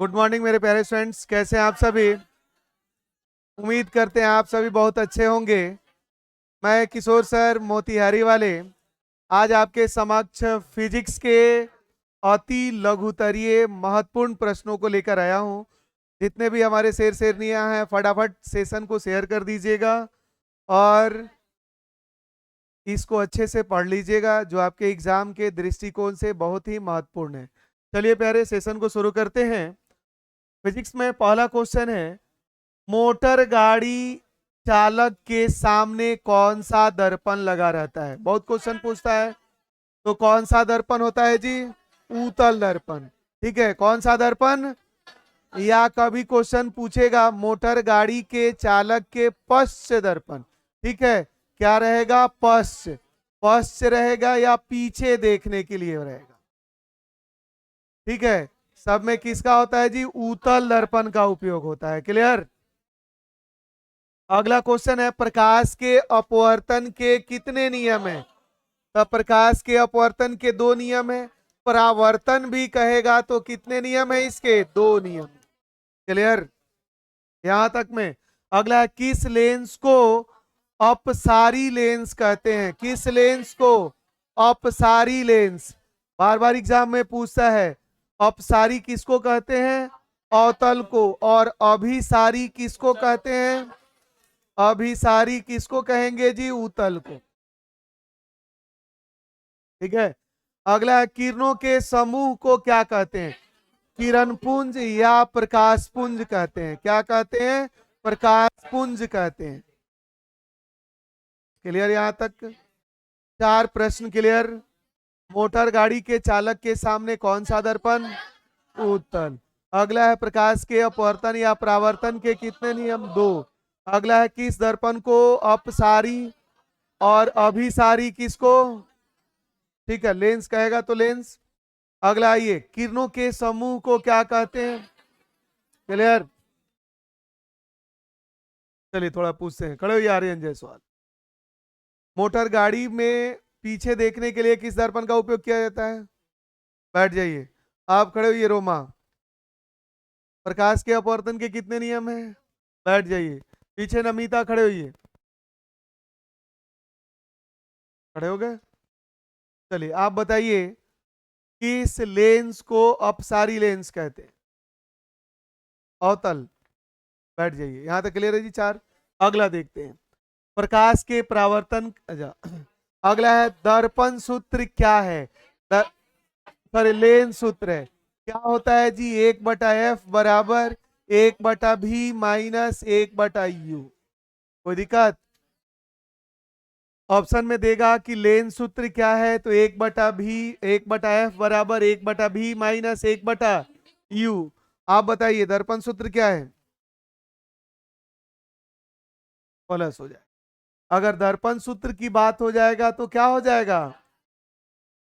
Good morning मेरे प्यारे students, कैसे हैं आप सभी। उम्मीद करते हैं आप सभी बहुत अच्छे होंगे। मैं किशोर सर मोतिहारी वाले आज आपके समक्ष फिजिक्स के अति लघुतरीय महत्वपूर्ण प्रश्नों को लेकर आया हूं। जितने भी हमारे शेर शेरनियां हैं फटाफट सेशन को शेयर कर दीजिएगा और इसको अच्छे से पढ़ लीजिएगा, जो आपके एग्जाम के दृष्टिकोण से बहुत ही महत्वपूर्ण है। चलिए प्यारे, सेशन को शुरू करते हैं। फिजिक्स में पहला क्वेश्चन है, मोटर गाड़ी चालक के सामने कौन सा दर्पण लगा रहता है। बहुत क्वेश्चन पूछता है, तो कौन सा दर्पण होता है जी? उत्तल दर्पण। ठीक है, कौन सा दर्पण? या कभी क्वेश्चन पूछेगा मोटर गाड़ी के चालक के पश्च दर्पण। ठीक है, क्या रहेगा? पश्च। पश्च रहेगा या पीछे देखने के लिए रहेगा? ठीक है, सब में किसका होता है जी? उत्तल दर्पण का उपयोग होता है। क्लियर। अगला क्वेश्चन है, प्रकाश के अपवर्तन के कितने नियम हैं? तो प्रकाश के अपवर्तन के दो नियम है। परावर्तन भी कहेगा तो कितने नियम है इसके? दो नियम। क्लियर यहां तक में। अगला है, किस लेंस को अपसारी लेंस कहते हैं? किस लेंस को अपसारी लेंस? बार बार एग्जाम में पूछता है। अपसारी किसको कहते हैं? अवतल को। और अभिसारी किसको कहते हैं? अभिसारी किसको कहेंगे जी? उत्तल को। ठीक है, अगला है, किरणों के समूह को क्या कहते हैं? किरण पुंज या प्रकाश पुंज कहते हैं? क्या कहते हैं? प्रकाश पुंज कहते हैं। क्लियर यहां तक? चार प्रश्न क्लियर। मोटर गाड़ी के चालक के सामने कौन सा दर्पण? उत्तल। अगला है, प्रकाश के अपवर्तन या परावर्तन के कितने नियम? दो। अगला है, किस दर्पण को अपसारी और अभिसारी किसको? ठीक है, लेंस कहेगा तो लेंस। अगला आइए, किरणों के समूह को क्या कहते हैं? क्लियर। चलिए थोड़ा पूछते हैं, खड़े हो आर्यन जायसवाल। मोटर गाड़ी में पीछे देखने के लिए किस दर्पण का उपयोग किया जाता है? बैठ जाइए। आप खड़े होइए रोमा। प्रकाश के अपवर्तन के कितने नियम हैं? बैठ जाइए। पीछे नमिता खड़े होइए। खड़े हो गए। चलिए आप बताइए, किस लेंस को अपसारी लेंस कहते हैं? अवतल। बैठ जाइए। यहां तक क्लियर है जी? चार। अगला देखते हैं, प्रकाश के परावर्तन। अच्छा, अगला है, दर्पण सूत्र क्या है? सॉरी, लेंस सूत्र है। क्या होता है जी? 1/f बराबर 1/v माइनस 1/u। कोई दिक्कत? ऑप्शन में देगा कि लेंस सूत्र क्या है, तो 1/f बराबर 1/v माइनस 1/u। आप बताइए दर्पण सूत्र क्या है? प्लस हो जाए। अगर दर्पण सूत्र की बात हो जाएगा तो क्या हो जाएगा?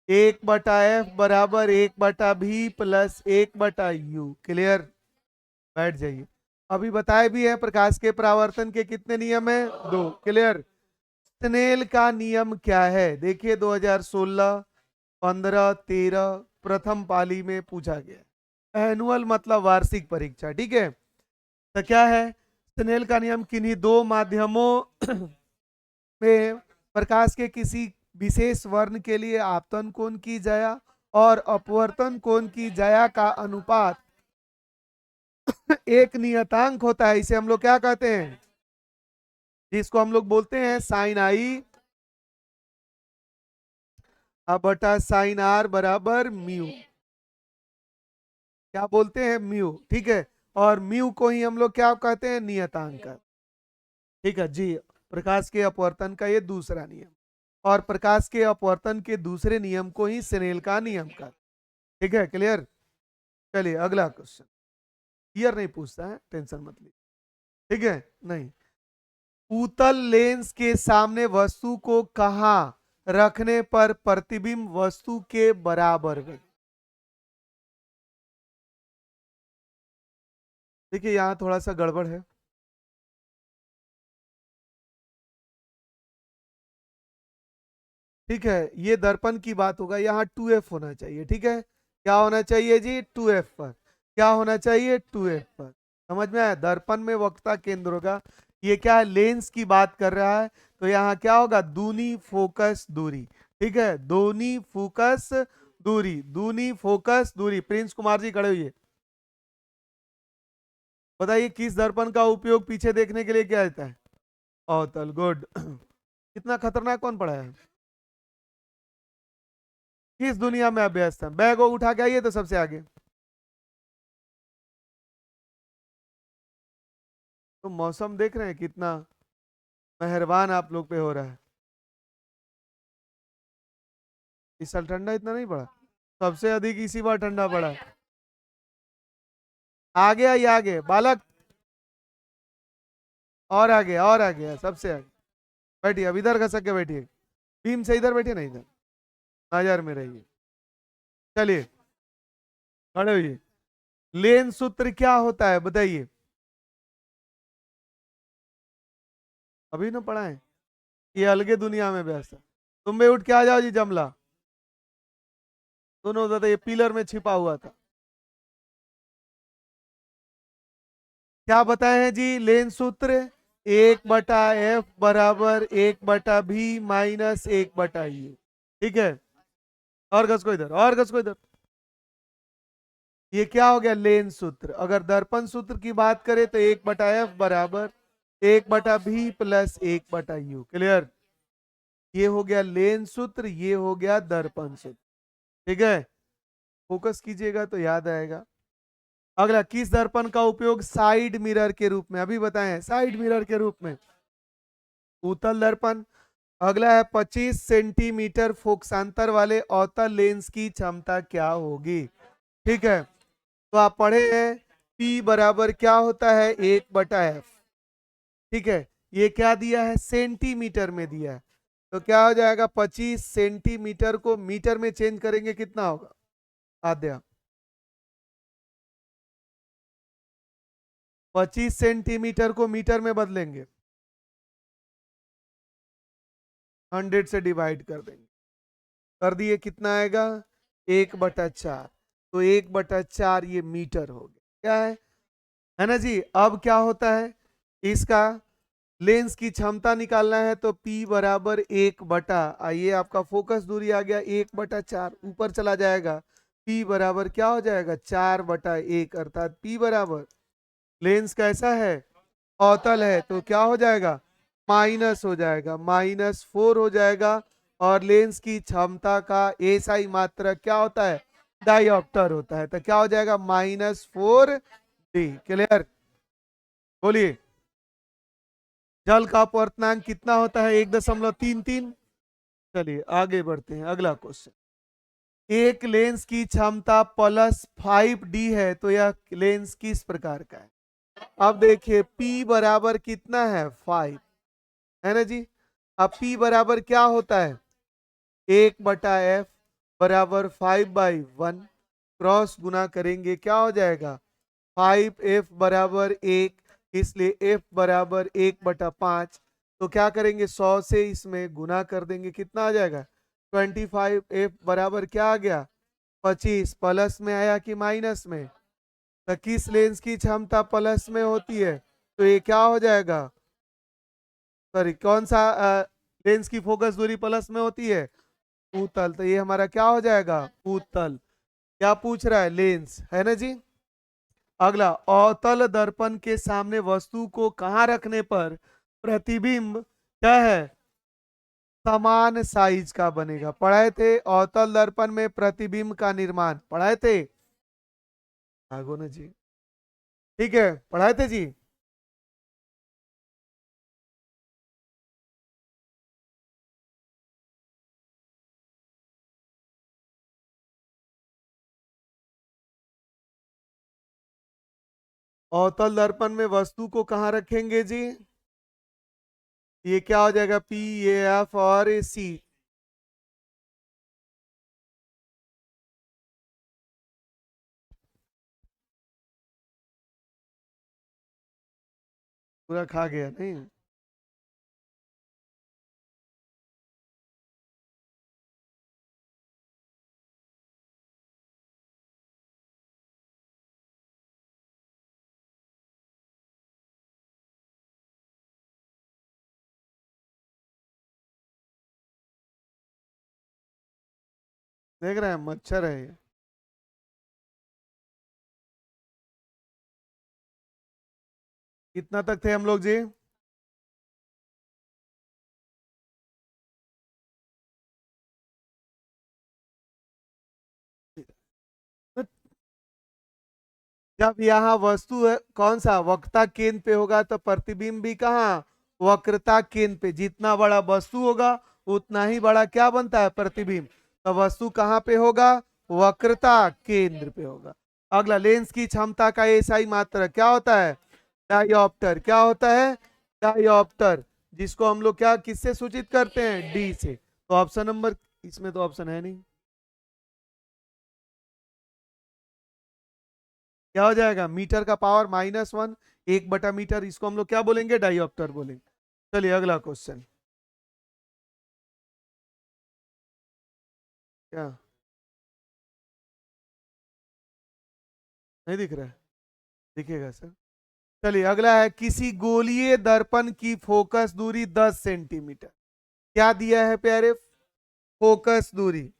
1/f बराबर 1/v प्लस 1/u। क्लियर। बैठ जाइए। अभी बताए भी है, प्रकाश के परावर्तन के कितने नियम है? दो। क्लियर। स्नेल का नियम क्या है? देखिए 2016, 15, 13 प्रथम पाली में पूछा गया। एनुअल मतलब वार्षिक परीक्षा। ठीक है, तो क्या है स्नेल का नियम? किन्हीं दो माध्यमों में प्रकाश के किसी विशेष वर्ण के लिए आपतन कोण की ज्या और अपवर्तन कोण की ज्या का अनुपात एक नियतांक होता है। इसे हम लोग क्या कहते हैं? जिसको हम लोग बोलते हैं साइन आई अब बटा साइन आर बराबर म्यू। क्या बोलते हैं? म्यू। ठीक है, और म्यू को ही हम लोग क्या कहते हैं? नियतांक। ठीक है जी। प्रकाश के अपवर्तन का ये दूसरा नियम, और प्रकाश के अपवर्तन के दूसरे नियम को ही स्नेल का नियम का। ठीक है, क्लियर। चलिए अगला क्वेश्चन। क्लियर नहीं पूछता है, टेंशन मत लीजिए। ठीक है, नहीं। उत्तल लेंस के सामने वस्तु को कहां रखने पर प्रतिबिंब वस्तु के बराबर बने? देखिए यहां थोड़ा सा गड़बड़ है। ठीक है, ये दर्पण की बात होगा, यहाँ 2f होना चाहिए। ठीक है, क्या होना चाहिए जी? 2f पर। क्या होना चाहिए 2f पर। समझ में आया, दर्पण में वक्रता केंद्र होगा, ये क्या है लेंस की बात कर रहा है, तो यहाँ क्या होगा दूनी फोकस दूरी। ठीक है, दूनी फोकस दूरी, दूनी फोकस दूरी। प्रिंस कुमार जी खड़े हुए, बताइए किस दर्पण का उपयोग पीछे देखने के लिए किया जाता है? अवतल, गुड। कितना खतरनाक कौन पड़ा है? किस दुनिया में आप व्यस्त हैं? बैग वो उठा के आइए तो सबसे आगे। तो मौसम देख रहे हैं कितना मेहरबान आप लोग पे हो रहा है। इस साल ठंडा इतना नहीं पड़ा, सबसे अधिक इसी बार ठंडा पड़ा। आगे आइए, आगे बालक, और आगे, और आगे, सबसे आगे बैठिए। अब इधर घसक के बैठिए, बीम से इधर बैठिए ना, इधर नजर में रहिए। चलिए खड़े होइए। लेन सूत्र क्या होता है बताइए? अभी ना पढ़ा है, ये अलगे दुनिया में व्यस्त है। तुम भी उठ के आ जाओ जी जमला, दोनों उधर, ये पिलर में छिपा हुआ था। क्या बताए हैं जी लेन सूत्र? 1/f बराबर 1/b माइनस 1/u। ठीक है, और घस को इधर, और घस को इधर। ये क्या हो गया लेन सूत्र। अगर दर्पण सूत्र की बात करें तो 1/f बराबर 1/b प्लस 1/u। क्लियर? ये हो गया लेन सूत्र, ये हो गया दर्पण सूत्र। ठीक है, फोकस कीजिएगा तो याद आएगा। अगला, किस दर्पण का उपयोग साइड मिरर के रूप में, अभी बताएं साइड मिरर के रूप में? उत्तल दर्पण। अगला है 25 सेंटीमीटर फोकसांतर वाले अवतल लेंस की क्षमता क्या होगी? ठीक है, तो आप पढ़े हैं P बराबर क्या होता है 1/f। ठीक है, ये क्या दिया है सेंटीमीटर में दिया है, तो क्या हो जाएगा 25 सेंटीमीटर को मीटर में चेंज करेंगे कितना होगा आद्या? 25 सेंटीमीटर को मीटर में बदलेंगे, 100 से डिवाइड कर देंगे, कर दिए कितना आएगा 1/4। तो 1/4 ये मीटर हो गया, क्या है ना जी। अब क्या होता है, इसका लेंस की क्षमता निकालना है, तो P बराबर 1 आइए आपका फोकस दूरी आ गया 1/4, ऊपर चला जाएगा। P बराबर क्या हो जाएगा 4/1, अर्थात P बराबर लेंस कैसा है अवतल है, तो क्या हो जाएगा माइनस हो जाएगा, -4 हो जाएगा। और लेंस की क्षमता का एसआई मात्रक क्या होता है डायोप्टर होता है, तो क्या हो जाएगा -4d। क्लियर? बोलिए, जल का अपवर्तनांक कितना होता है 1.33। चलिए आगे बढ़ते हैं, अगला क्वेश्चन। एक लेंस की क्षमता +5d है, तो यह लेंस किस प्रकार का है? अब देखिए P बराबर कितना है 5, है ना जी। अब P बराबर क्या होता है 1/f बराबर 5/1, क्रॉस गुना करेंगे क्या हो जाएगा 5f बराबर 1, इसलिए f बराबर 1/5। तो क्या करेंगे 100 से इसमें गुना कर देंगे, कितना आ जाएगा 25f बराबर क्या आ गया 25। प्लस में आया कि माइनस में? तो किस लेंस की क्षमता प्लस में होती है, तो ये क्या हो जाएगा, सॉरी कौन सा लेंस की फोकस दूरी प्लस में होती है उत्तल, तो ये हमारा क्या हो जाएगा उत्तल। क्या पूछ रहा है लेंस, है ना जी। अगला, अवतल दर्पण के सामने वस्तु को कहाँ रखने पर प्रतिबिंब क्या है समान साइज का बनेगा? पढ़ाए थे अवतल दर्पण में प्रतिबिंब का निर्माण, पढ़ाए थे आगो ने जी। ठीक है, पढ़ाए थे जी। अवतल दर्पण में वस्तु को कहाँ रखेंगे जी? ये क्या हो जाएगा P, A, F और C। पूरा खा गया नहीं? देख रहे हैं मच्छर है ये। कितना तक थे हम लोग जी? जब यहाँ वस्तु है कौन सा वक्रता केंद्र पे होगा तो प्रतिबिंब भी कहाँ वक्रता केंद्र पे। जितना बड़ा वस्तु होगा उतना ही बड़ा क्या बनता है प्रतिबिंब। तो वस्तु कहाँ पे होगा वक्रता केंद्र पे होगा। अगला लेंस की क्षमता का एसआई मात्रक क्या होता है डायोप्टर। क्या होता है डायोप्टर, जिसको हम लोग क्या किससे सूचित करते हैं डी से। तो ऑप्शन नंबर इसमें तो ऑप्शन है नहीं, क्या हो जाएगा मीटर का पावर -1 1/मीटर, इसको हम लोग क्या बोलेंगे डायोप्टर बोलेंगे। चलिए अगला क्वेश्चन। क्या नहीं दिख रहा है? दिखेगा सर। चलिए अगला है किसी गोलीय दर्पण की फोकस दूरी 10 सेंटीमीटर। क्या दिया है प्यारे फोकस दूरी।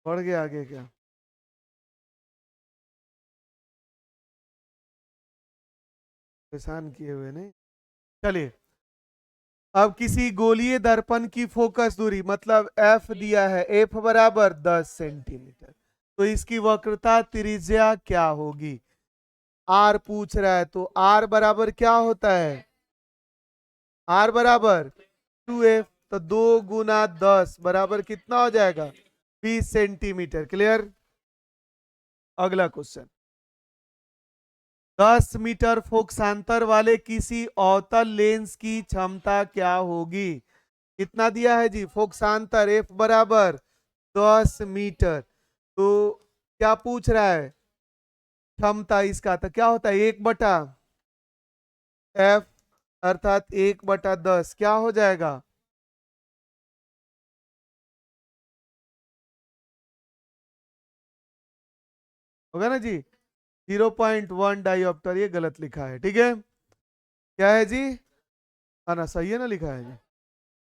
बढ़ गया आगे क्या? परेशान किए हुए नहीं। चलिए अब किसी गोलीय दर्पण की फोकस दूरी मतलब एफ दिया है, एफ बराबर 10 सेंटीमीटर। तो इसकी वक्रता त्रिज्या क्या होगी। आर पूछ रहा है तो आर बराबर क्या होता है आर बराबर 2f। तो 2 × 10 बराबर कितना हो जाएगा 20 सेंटीमीटर। क्लियर। अगला क्वेश्चन 10 मीटर फोकसांतर वाले किसी अवतल लेंस की क्षमता क्या होगी। कितना दिया है जी फोकसांतर एफ बराबर 10 मीटर। तो क्या पूछ रहा है क्षमता इसका, तो क्या होता है 1/f अर्थात 1/10 क्या हो जाएगा। होगा ना जी 0.1 डायोप्टर, ये गलत लिखा है ठीक है। क्या है जी हाँ ना सही है ना लिखा है जी।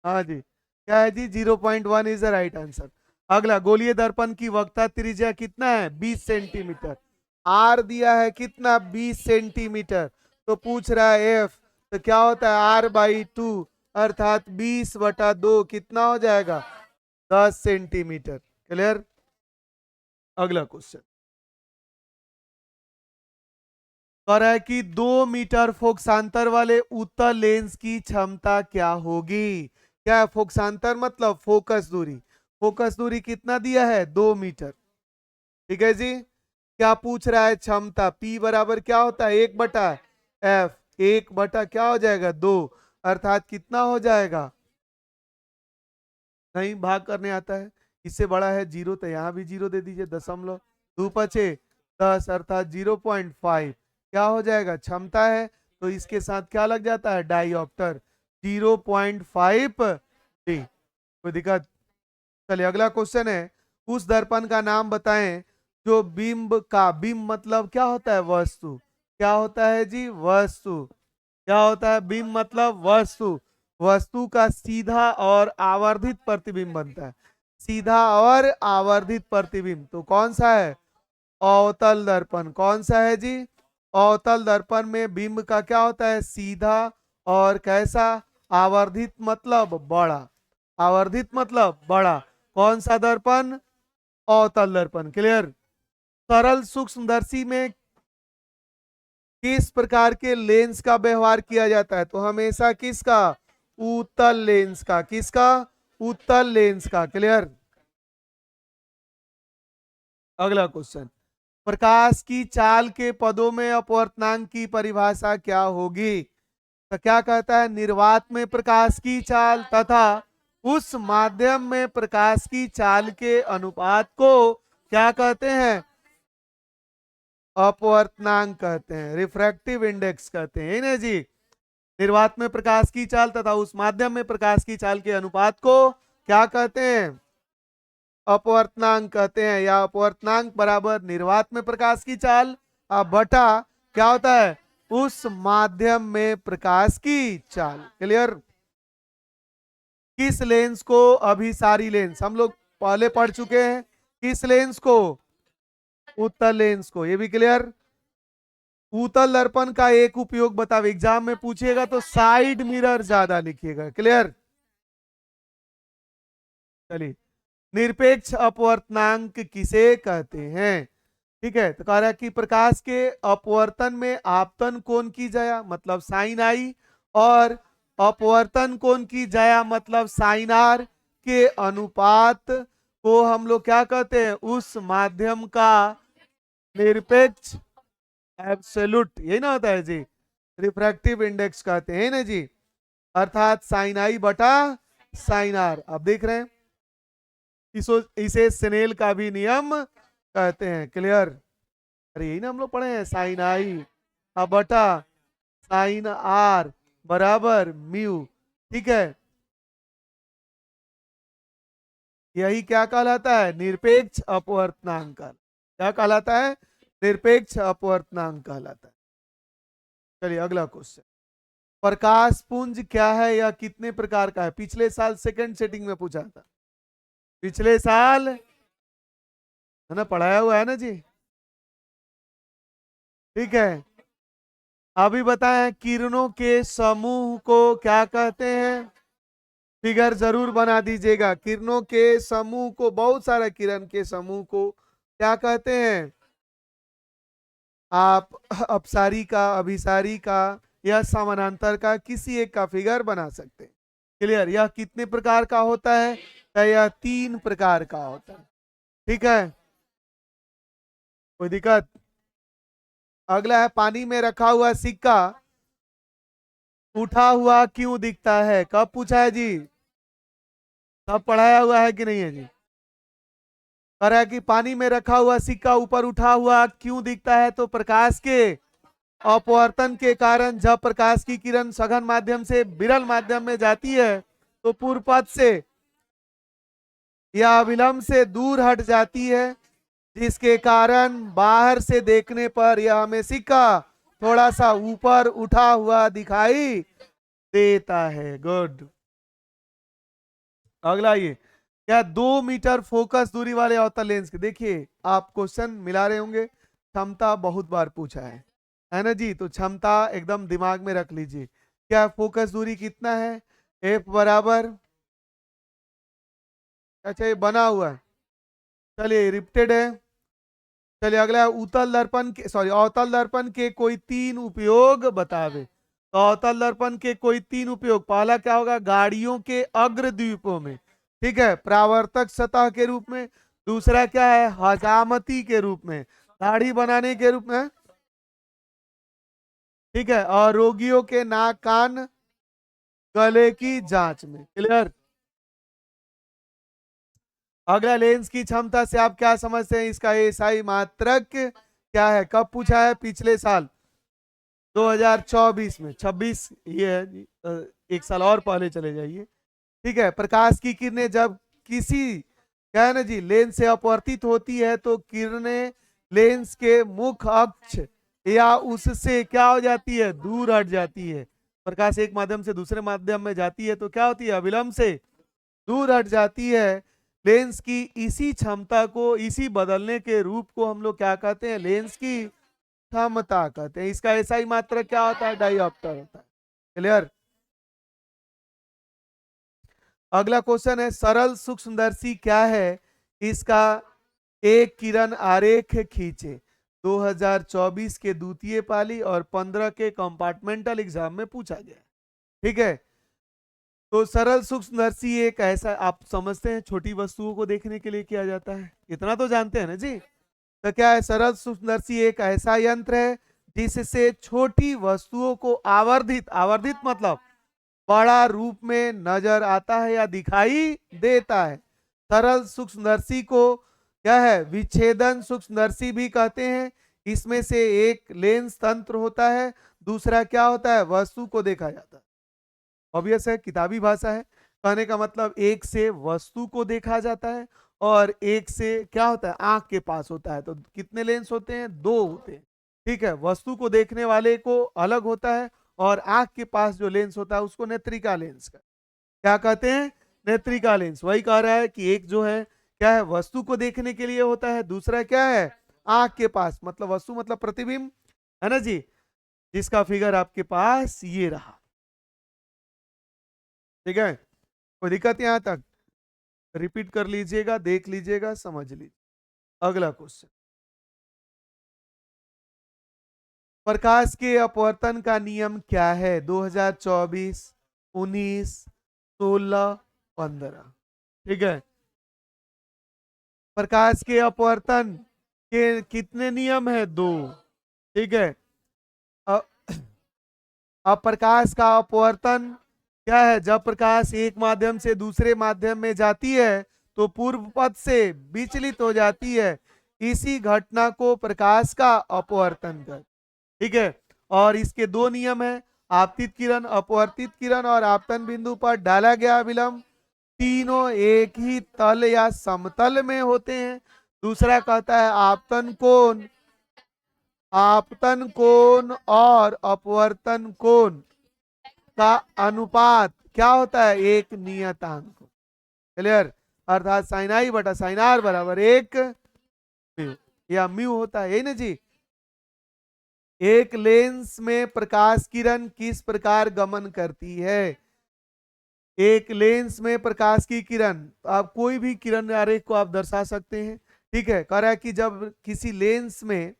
हाँ जी क्या है जी 0.1 इज द राइट आंसर। अगला गोलीय दर्पण की वक्रता त्रिज्या कितना है 20 सेंटीमीटर। आर दिया है कितना 20 सेंटीमीटर। तो पूछ रहा है एफ, तो क्या होता है r/2 अर्थात 20/2 कितना हो जाएगा 10 सेंटीमीटर। क्लियर। अगला क्वेश्चन कह रहा है कि 2 मीटर फोकसांतर वाले उत्तल लेंस की क्षमता क्या होगी। क्या है फोकसांतर मतलब फोकस दूरी। फोकस दूरी कितना दिया है 2 मीटर। ठीक है जी। क्या पूछ रहा है क्षमता पी बराबर क्या होता है 1/f 1/ क्या हो जाएगा 2 अर्थात कितना हो जाएगा। नहीं भाग करने आता है, इससे बड़ा है जीरो तो यहाँ भी जीरो दे दीजिए। दशमलव 2×5 = 10 अर्थात 0.5 क्या हो जाएगा क्षमता है। तो इसके साथ क्या लग जाता है डायोप्टर 0.5 डी। कोई दिक्कत। चलिए अगला क्वेश्चन है उस दर्पण का नाम बताएं जो बिंब का बिंब मतलब क्या होता है वस्तु। क्या होता है जी वस्तु। क्या होता है बिंब मतलब वस्तु। वस्तु का सीधा और आवर्धित प्रतिबिंब बनता है। सीधा और आवर्धित प्रतिबिंब तो कौन सा है अवतल दर्पण। कौन सा है जी अवतल दर्पण में बिंब का क्या होता है सीधा और कैसा आवर्धित मतलब बड़ा। आवर्धित मतलब बड़ा। कौन सा दर्पण अवतल दर्पण। क्लियर। सरल सूक्ष्मदर्शी में किस प्रकार के लेंस का व्यवहार किया जाता है। तो हमेशा किसका उत्तल लेंस का। किसका उत्तल लेंस का। क्लियर। अगला क्वेश्चन प्रकाश की चाल के पदों में अपवर्तनांक की परिभाषा क्या होगी। तो क्या कहता है निर्वात में प्रकाश की चाल तथा उस माध्यम में प्रकाश की चाल के अनुपात को क्या कहते हैं अपवर्तनांक कहते हैं, रिफ्रैक्टिव इंडेक्स कहते हैं ना जी। निर्वात में प्रकाश की चाल तथा उस माध्यम में प्रकाश की चाल के अनुपात को क्या कहते हैं अपवर्तनांक कहते हैं, या अपवर्तनांक बराबर निर्वात में प्रकाश की चाल अब बटा क्या होता है, उस माध्यम में प्रकाश की चाल। क्लियर। किस लेंस को अभिसारी लेंस, हम लोग पहले पढ़ चुके हैं, किस लेंस को, उत्तल लेंस को, ये भी क्लियर। उत्तल दर्पण का एक उपयोग बताओ, एग्जाम में पूछेगा तो साइड मिरर ज्यादा लिखिएगा। क्लियर। चलिए, निरपेक्ष अपवर्तनांक किसे कहते हैं। ठीक है, तो कह रहा है कि प्रकाश के अपवर्तन में आपतन कोण की जया मतलब साइन आई, और अपवर्तन कोण की जया मतलब साइन आर के अनुपात को हम लोग क्या कहते हैं, उस माध्यम का निरपेक्ष एब्सोल्यूट, यही ना होता है जी, रिफ्रैक्टिव इंडेक्स कहते हैं ना जी, अर्थात साइन आई बटा साइन आर। अब देख रहे हैं, इसे स्नेल का भी नियम कहते हैं। क्लियर। अरे यही ना हम लोग पढ़े हैं, साइन आई बटा साइन आर बराबर म्यू। ठीक है, यही क्या कहलाता है, निरपेक्ष अपवर्तनांक। क्या कहलाता है, निरपेक्ष अपवर्तनांक कहलाता है। चलिए अगला क्वेश्चन, प्रकाश पुंज क्या है या कितने प्रकार का है, पिछले साल सेकंड सेटिंग में पूछा था, पिछले साल है ना, पढ़ाया हुआ है ना जी। ठीक है, अभी बताएं किरणों के समूह को क्या कहते हैं, फिगर जरूर बना दीजिएगा। किरणों के समूह को, बहुत सारे किरण के समूह को क्या कहते हैं, आप अपसारी का, अभिसारी का या समानांतर का किसी एक का फिगर बना सकते हैं। क्लियर। यह कितने प्रकार का होता है, तो यह 3 प्रकार का होता है। ठीक है, कोई दिक्कत। अगला है, पानी में रखा हुआ सिक्का उठा हुआ क्यों दिखता है, कब पूछा है जी, सब पढ़ाया हुआ है कि नहीं है जी। कह रहा है कि पानी में रखा हुआ सिक्का ऊपर उठा हुआ क्यों दिखता है, तो प्रकाश के अपवर्तन के कारण जब प्रकाश की किरण सघन माध्यम से विरल माध्यम में जाती है तो पूर्व पथ से या विलंब से दूर हट जाती है, जिसके कारण बाहर से देखने पर यह हमें सिक्का थोड़ा सा ऊपर उठा हुआ दिखाई देता है। गुड। अगला ये क्या, 2 मीटर फोकस दूरी वाले अवतल लेंस के, देखिए आप क्वेश्चन मिला रहे होंगे, क्षमता बहुत बार पूछा है ना जी, तो क्षमता एकदम दिमाग में रख लीजिए। क्या फोकस दूरी कितना है, एफ बराबर, अच्छा ये बना हुआ है, चलिए रिप्टेड है। चलिए अगला, उत्तल दर्पण के, सॉरी अवतल दर्पण के कोई 3 उपयोग बतावे। तो अवतल दर्पण के कोई 3 उपयोग, पहला क्या होगा, गाड़ियों के अग्रद्वीपों में, ठीक है, परावर्तक सतह के रूप में। दूसरा क्या है, हजामती के रूप में, दाढ़ी बनाने के रूप में। ठीक है, और रोगियों के नाक कान गले की जांच में। क्लियर। अगला, लेंस की क्षमता से आप क्या समझते हैं, इसका एसआई मात्रक क्या है, कब पूछा है, पिछले साल 2024 में, 26 ये है जी, एक साल और पहले चले जाइए। ठीक है, प्रकाश की किरणें जब किसी, क्या है ना जी, लेंस से अपवर्तित होती है तो किरणें लेंस के मुख्य अक्ष या उससे क्या हो जाती है, दूर हट जाती है। प्रकाश एक माध्यम से दूसरे माध्यम में जाती है तो क्या होती है, अविलंब से दूर हट जाती है। लेंस की इसी क्षमता को, इसी बदलने के रूप को हम लोग क्या कहते हैं, लेंस की क्षमता कहते हैं। इसका एसआई मात्रक क्या होता है, डायोप्टर होता है। क्लियर। अगला क्वेश्चन है, सरल सूक्ष्मदर्शी क्या है, इसका एक किरण आरेख खींचे। 2024 के द्वितीय पाली और 15 के कंपार्टमेंटल एग्जाम में पूछा गया। ठीक है, तो सरल सूक्ष्मदर्शी एक ऐसा, आप समझते हैं छोटी वस्तुओं को देखने के लिए किया जाता है, इतना तो जानते हैं ना जी। तो क्या है, सरल सूक्ष्मदर्शी एक ऐसा यंत्र है जिससे छोटी वस्तुओं को आवर्धित, आवर्धित मतलब बड़ा रूप में नजर आता है या दिखाई देता है। सरल सूक्ष्मदर्शी को क्या है, विच्छेदन सूक्ष्मदर्शी भी कहते हैं। इसमें से एक लेंस तंत्र होता है, दूसरा क्या होता है, वस्तु को देखा जाता है। ऑब्वियस है, किताबी भाषा है, कहने का मतलब एक से वस्तु को देखा जाता है और एक से क्या होता है, आंख के पास होता है। तो कितने लेंस होते हैं, दो होते हैं। ठीक है, वस्तु को देखने वाले को अलग होता है, और आंख के पास जो लेंस होता है उसको नेत्रिका लेंस का क्या कहते हैं, नेत्रिका लेंस। वही कह रहा है कि एक जो है क्या है, वस्तु को देखने के लिए होता है, दूसरा क्या है, आंख के पास, मतलब वस्तु मतलब प्रतिबिंब, है ना जी, जिसका फिगर आपके पास ये रहा। ठीक है, कोई दिक्कत यहां तक, रिपीट कर लीजिएगा, देख लीजिएगा, समझ लीजिए। अगला क्वेश्चन, प्रकाश के अपवर्तन का नियम क्या है, 2024, 19, 16, 15। ठीक है, प्रकाश के अपवर्तन के कितने नियम है, दो। ठीक है, अ- अब प्रकाश का अपवर्तन क्या है, जब प्रकाश एक माध्यम से दूसरे माध्यम में जाती है तो पूर्व पथ से विचलित हो जाती है, इसी घटना को प्रकाश का अपवर्तन कर। ठीक है, और इसके दो नियम है, आपतित किरण, अपवर्तित किरण, और आपतन बिंदु पर डाला गया विलंब तीनों एक ही तल या समतल में होते हैं। दूसरा कहता है आपतन कोण और अपवर्तन कोण का अनुपात क्या होता है, एक नियतांक। क्लियर, अर्थात साइन आई बटा साइन आर बराबर एक म्यू, या म्यू होता है, यही ना जी। एक लेंस में प्रकाश किरण किस प्रकार गमन करती है, एक लेंस में प्रकाश की किरण, तो आप कोई भी किरण आरेख को आप दर्शा सकते हैं। ठीक है, कह रहा है कि जब किसी लेंस में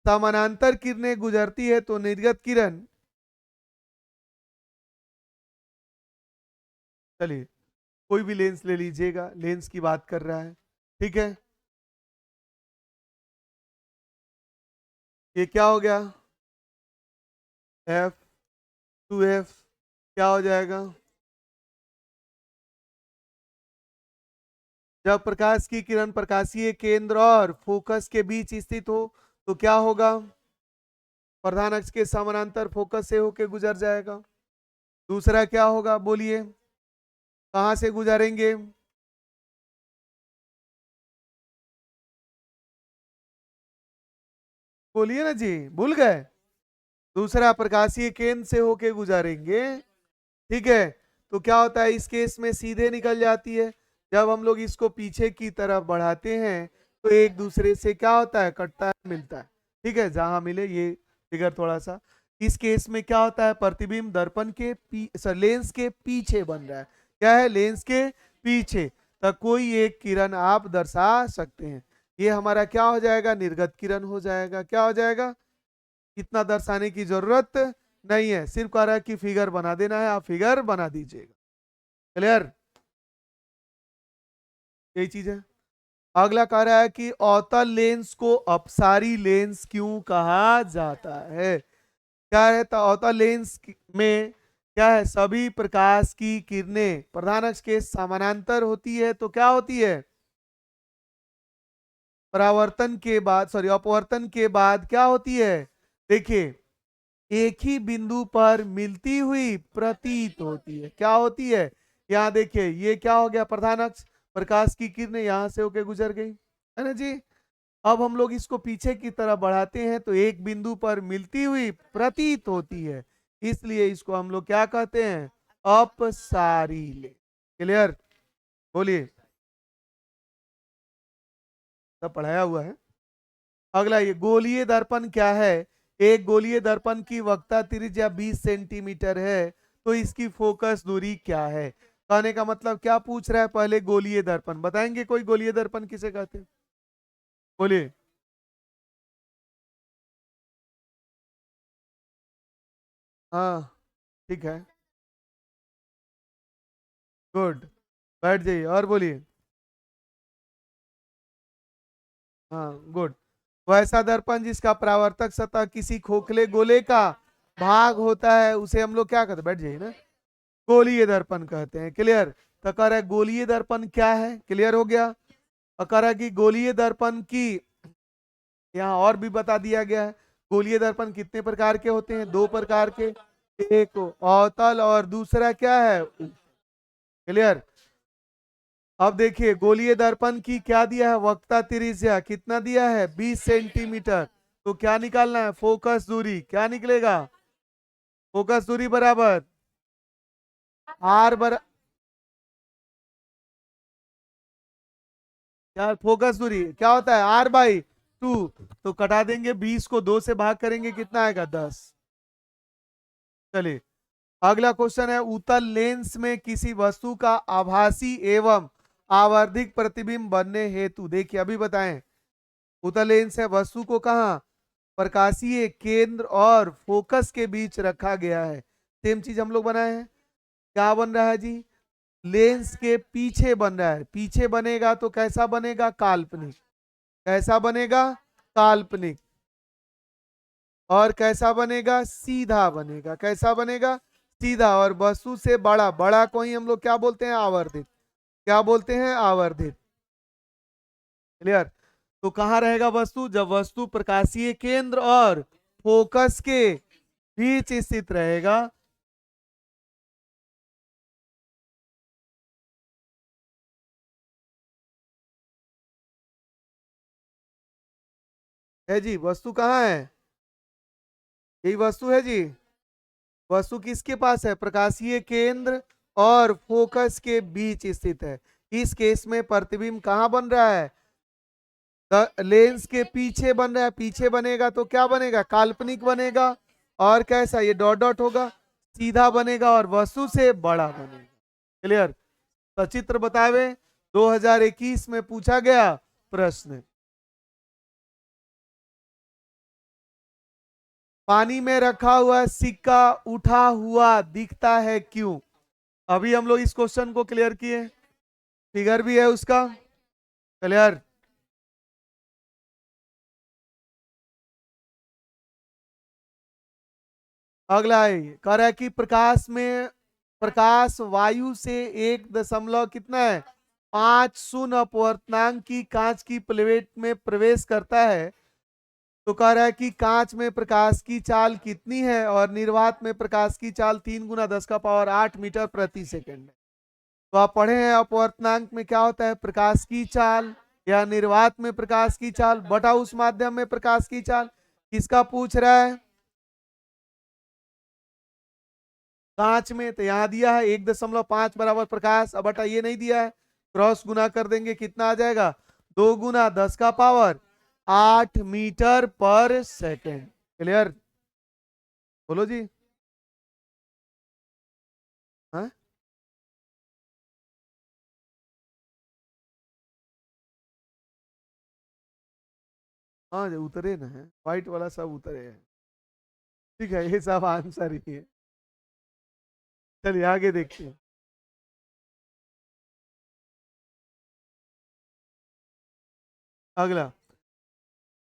समानांतर किरणें गुजरती है तो निर्गत किरण, चलिए कोई भी लेंस ले लीजिएगा, लेंस की बात कर रहा है। ठीक है, ये क्या हो गया, एफ, 2F, क्या हो जाएगा, जब प्रकाश की किरण प्रकाशीय केंद्र और फोकस के बीच स्थित हो तो क्या होगा, प्रधान अक्ष के समानांतर फोकस से होके गुजर जाएगा। दूसरा क्या होगा, बोलिए, कहां से गुजारेंगे, बोलिए ना जी, भूल गए। दूसरा प्रकाशीय केंद्र से होके गुजारेंगे। ठीक है, तो क्या होता है, इस केस में सीधे निकल जाती है। जब हम लोग इसको पीछे की तरफ बढ़ाते हैं तो एक दूसरे से क्या होता है, कटता है, मिलता है। ठीक है, जहां मिले ये फिगर थोड़ा सा, इस केस में क्या होता है, प्रतिबिंब दर्पण के लेंस के पीछे बन रहा है, क्या है, लेंस के पीछे, तब कोई एक किरण आप दर्शा सकते हैं। ये हमारा क्या हो जाएगा, निर्गत किरण हो जाएगा। क्या हो जाएगा, इतना दर्शाने की जरूरत नहीं है, सिर्फ कह रहा है कि फिगर बना देना है, आप फिगर बना दीजिएगा। क्लियर, यही चीज है। अगला कह रहा है कि अवतल लेंस को अपसारी लेंस क्यों कहा जाता है। क्या है, तो अवतल लेंस में क्या है, सभी प्रकाश की किरणें प्रधान अक्ष के समानांतर होती है, तो क्या होती है, परावर्तन के बाद, सॉरी, अपवर्तन के बाद क्या होती है, देखिए, एक ही बिंदु पर मिलती हुई प्रतीत होती है। क्या होती है, यहाँ देखिए, ये क्या हो गया, प्रधान अक्ष, प्रकाश की किरणें यहां से होके गुजर गई, है ना जी। अब हम लोग इसको पीछे की तरफ बढ़ाते हैं तो एक बिंदु पर मिलती हुई प्रतीत होती है, इसलिए इसको हम लोग क्या कहते हैं, अपसारीले। क्लियर, बोलिए, सब पढ़ाया हुआ है। अगला, ये गोलीय दर्पण क्या है, एक गोलीय दर्पण की वक्रता त्रिज्या 20 सेंटीमीटर है, तो इसकी फोकस दूरी क्या है। कहने का मतलब क्या पूछ रहा है, पहले गोलीय दर्पण बताएंगे, कोई गोलीय दर्पण किसे कहते हैं, बोलिए। हाँ, ठीक है, गुड, बैठ जाइए और बोलिए। हाँ, गुड, वैसा दर्पण जिसका परावर्तक सतह किसी खोखले गोले का भाग होता है उसे हम लोग क्या कहते हैं, बैठ जाइए ना, गोलीय दर्पण कहते हैं। क्लियर, तो कह रहा है गोलीय दर्पण क्या है, क्लियर हो गया। और कह रहा है कि गोलीय दर्पण की यहाँ और भी बता दिया गया है, गोलीय दर्पण कितने प्रकार के होते हैं, दो प्रकार के, एक अवतल और दूसरा क्या है, क्लियर। अब देखिए गोलीय दर्पण की क्या दिया है, वक्रता त्रिज्या कितना दिया है, 20 सेंटीमीटर। तो क्या निकालना है, फोकस दूरी। क्या निकलेगा, फोकस दूरी बराबर आर बर क्या, फोकस दूरी क्या होता है, R/2। तो कटा देंगे, 20 को 2 से भाग करेंगे, कितना आएगा, 10। चलिए अगला क्वेश्चन है, उत्तल लेंस में किसी वस्तु का आभासी एवं आवर्धिक प्रतिबिंब बनने हेतु, देखिए अभी बताएं, उत्तल लेंस है, वस्तु को कहाँ, प्रकाशीय केंद्र और फोकस के बीच रखा गया है। सेम चीज हम लोग बनाए हैं। क्या बन रहा है जी, लेंस के पीछे बन रहा है। पीछे बनेगा तो कैसा बनेगा, काल्पनिक। कैसा बनेगा, काल्पनिक। और कैसा बनेगा, सीधा बनेगा। कैसा बनेगा, सीधा। और वस्तु से बड़ा, बड़ा को ही हम लोग क्या बोलते हैं, आवर्धित। क्या बोलते हैं, आवर्धित। क्लियर। तो कहाँ रहेगा वस्तु, जब वस्तु प्रकाशीय केंद्र और फोकस के बीच स्थित रहेगा। है जी, वस्तु कहाँ है, यही वस्तु है जी। वस्तु किसके पास है, प्रकाशीय केंद्र और फोकस के बीच स्थित है। इस केस में प्रतिबिंब कहाँ बन रहा है, लेंस के पीछे बन रहा है। पीछे बनेगा तो क्या बनेगा, काल्पनिक बनेगा। और कैसा, ये डॉट डॉट होगा, सीधा बनेगा और वस्तु से बड़ा बनेगा। क्लियर। सचित्र बतावे 2021 में पूछा गया प्रश्न। पानी में रखा हुआ सिक्का उठा हुआ दिखता है क्यों। अभी हम लोग इस क्वेश्चन को क्लियर किए, फिगर भी है उसका। क्लियर। अगला है, कह रहा है कि प्रकाश में, प्रकाश वायु से 1 कितना है, 5 अपवर्तनांक की कांच की प्लेट में प्रवेश करता है। तो कह रहा है कि कांच में प्रकाश की चाल कितनी है, और निर्वात में प्रकाश की चाल 3 × 10⁸ मीटर प्रति सेकंड है। तो आप पढ़े हैं अपवर्तनांक में क्या होता है, प्रकाश की चाल, या निर्वात में प्रकाश की चाल बटा उस माध्यम में प्रकाश की चाल। किसका पूछ रहा है, कांच में। तो यहां दिया है 1.5 बराबर प्रकाश, अब बटा ये नहीं दिया है, क्रॉस गुना कर देंगे, कितना आ जाएगा, 2 × 10⁸ मीटर पर सेकेंड। क्लियर। बोलो जी। हाँ हाँ, जो उतरे ना है, व्हाइट वाला सब उतरे हैं। ठीक है, ये सब आंसर ही है। चलिए आगे देखते हैं। अगला,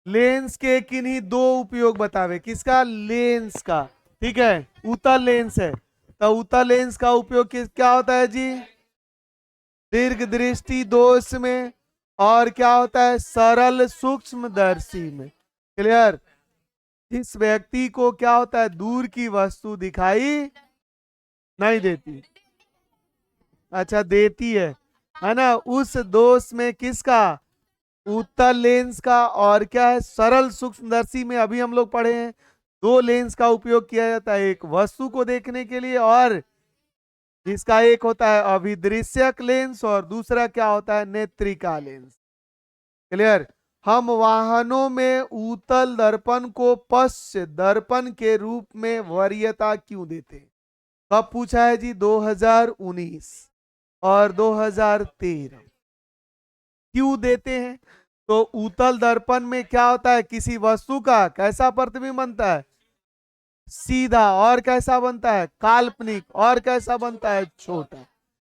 लेंस के किन्हीं दो उपयोग बतावे। किसका, लेंस का। ठीक है, उत्तल लेंस है, तो उत्तल लेंस का उपयोग किस क्या होता है जी, दीर्घ दृष्टि दोष में, और क्या होता है, सरल सूक्ष्मदर्शी में। क्लियर। इस व्यक्ति को क्या होता है, दूर की वस्तु दिखाई नहीं देती, अच्छा देती है ना। उस दोष में किसका, उत्तल लेंस का। और क्या है, सरल सूक्ष्मदर्शी में अभी हम लोग पढ़े हैं, दो लेंस का उपयोग किया जाता है, एक वस्तु को देखने के लिए, और जिसका एक होता है अभिदृश्यक लेंस और दूसरा क्या होता है, नेत्रिका लेंस। क्लियर। हम वाहनों में उत्तल दर्पण को पश्च दर्पण के रूप में वरीयता क्यों देते हैं। कब पूछा है जी, 2019 और 2013। क्यों देते हैं, तो उत्तल दर्पण में क्या होता है, किसी वस्तु का कैसा प्रतिबिंब बनता है, सीधा। और कैसा बनता है, काल्पनिक। और कैसा बनता है, छोटा।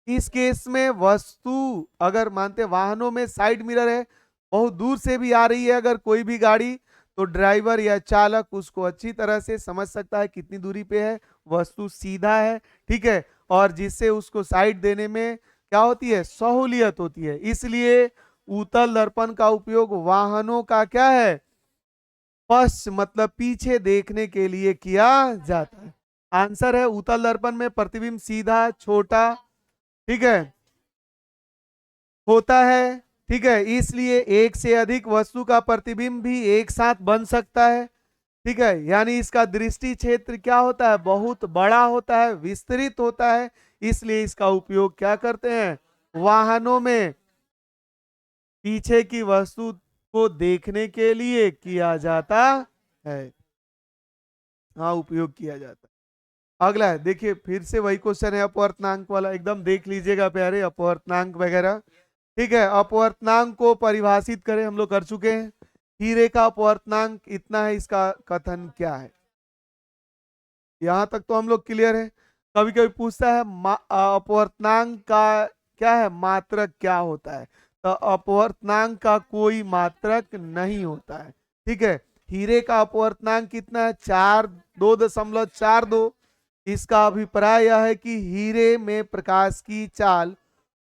इस केस में वस्तु, अगर मानते वाहनों में साइड मिरर है, बहुत दूर से भी आ रही है अगर कोई भी गाड़ी, तो ड्राइवर या चालक उसको अच्छी तरह से समझ सकता है कितनी दूरी पे है, वस्तु सीधा है। ठीक है, और जिससे उसको साइड देने में क्या होती है, सहूलियत होती है। इसलिए उत्तल दर्पण का उपयोग वाहनों का क्या है, पश्च मतलब पीछे देखने के लिए किया जाता है। आंसर है, उत्तल दर्पण में प्रतिबिंब सीधा, छोटा। ठीक है। होता है, ठीक है। इसलिए एक से अधिक वस्तु का प्रतिबिंब भी एक साथ बन सकता है, ठीक है। यानी इसका दृष्टि क्षेत्र क्या होता है, बहुत बड़ा होता है, विस्तृत होता है। इसलिए इसका उपयोग क्या करते हैं, वाहनों में पीछे की वस्तु को देखने के लिए किया जाता है। हाँ, उपयोग किया जाता है। अगला है, देखिए फिर से वही क्वेश्चन है अपवर्तनांक वाला, एकदम देख लीजिएगा प्यारे, अपवर्तनांक वगैरह, ठीक है। अपवर्तनांक को परिभाषित करें, हम लोग कर चुके हैं। हीरे का अपवर्तनांक इतना है, इसका कथन क्या है, यहां तक तो हम लोग क्लियर है। कभी कभी पूछता है अपवर्तनांक का क्या है, मात्रक क्या होता है, तो अपवर्तनांक का कोई मात्रक नहीं होता है, ठीक है। हीरे का अपवर्तनांक कितना है, 2.42। इसका अभिप्राय यह है कि हीरे में प्रकाश की चाल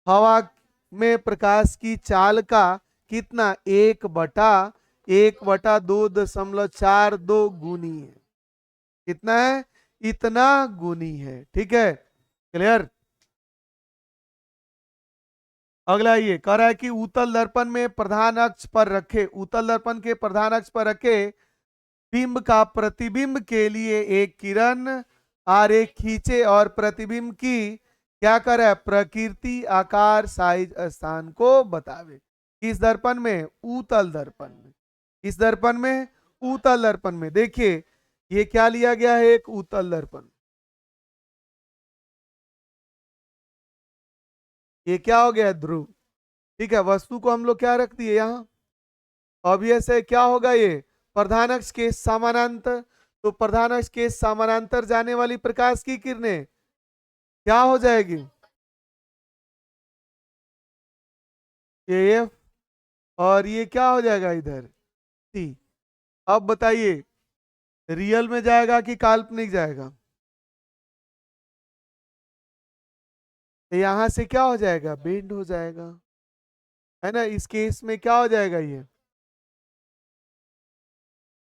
हवा में प्रकाश की चाल का कितना, 1/2.42 गुनी है। कितना है, इतना गुनी है, ठीक है, क्लियर। अगला ये कह रहा है कि उत्तल दर्पण में प्रधान अक्ष पर रखे, उत्तल दर्पण के प्रधान अक्ष पर रखे बिंब का प्रतिबिंब के लिए एक किरण आरेख खींचे और प्रतिबिंब की क्या करे, प्रकृति, आकार, साइज, स्थान को बतावे। किस दर्पण में, उत्तल दर्पण में। किस दर्पण में, उत्तल दर्पण में। देखिए ये क्या लिया गया है, एक उत्तल दर्पण। ये क्या हो गया, ध्रुव, ठीक है। वस्तु को हम लोग क्या रख दिए यहाँ, ऑब्वियस है क्या होगा ये, प्रधान अक्ष के समानांतर। तो प्रधान अक्ष के समानांतर जाने वाली प्रकाश की किरणें क्या हो जाएगी, एफ, और ये क्या हो जाएगा इधर, सी। अब बताइए रियल में जाएगा कि काल्पनिक जाएगा, तो यहां से क्या हो जाएगा, बेंड हो जाएगा, है ना। इस केस में क्या हो जाएगा ये।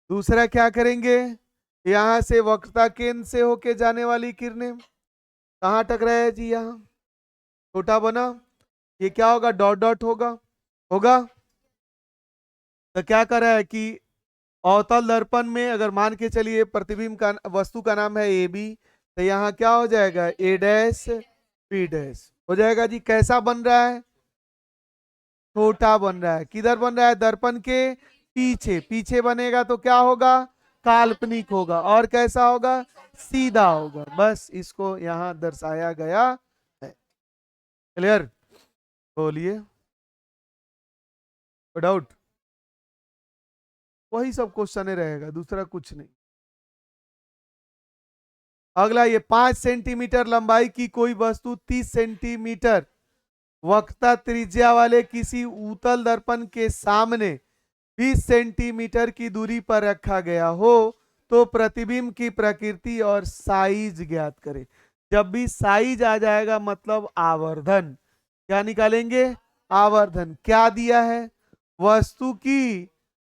दूसरा क्या करेंगे, यहां से वक्रता केंद्र से होके जाने वाली किरणें कहाँ टकराया जी, यहाँ छोटा बना, ये क्या होगा, डॉट डॉट होगा, होगा। तो क्या कर रहा है कि अवतल दर्पण में अगर मान के चलिए प्रतिबिंब का वस्तु का नाम है ए बी, तो यहाँ क्या हो जाएगा, ए डैश बी डैश हो जाएगा जी। कैसा बन रहा है, छोटा बन रहा है। किधर बन रहा है, दर्पण के पीछे, पीछे बनेगा तो क्या होगा, काल्पनिक होगा। और कैसा होगा, सीधा होगा। बस इसको यहाँ दर्शाया गया है, क्लियर। बोलिए, डाउट, वही सब क्वेश्चन रहेगा, दूसरा कुछ नहीं। अगला ये 5 सेंटीमीटर लंबाई की कोई वस्तु 30 सेंटीमीटर वक्रता त्रिज्या वाले किसी उत्तल दर्पण के सामने 20 सेंटीमीटर की दूरी पर रखा गया हो तो प्रतिबिंब की प्रकृति और साइज ज्ञात करें। जब भी साइज आ जाएगा मतलब आवर्धन, क्या निकालेंगे, आवर्धन। क्या दिया है, वस्तु की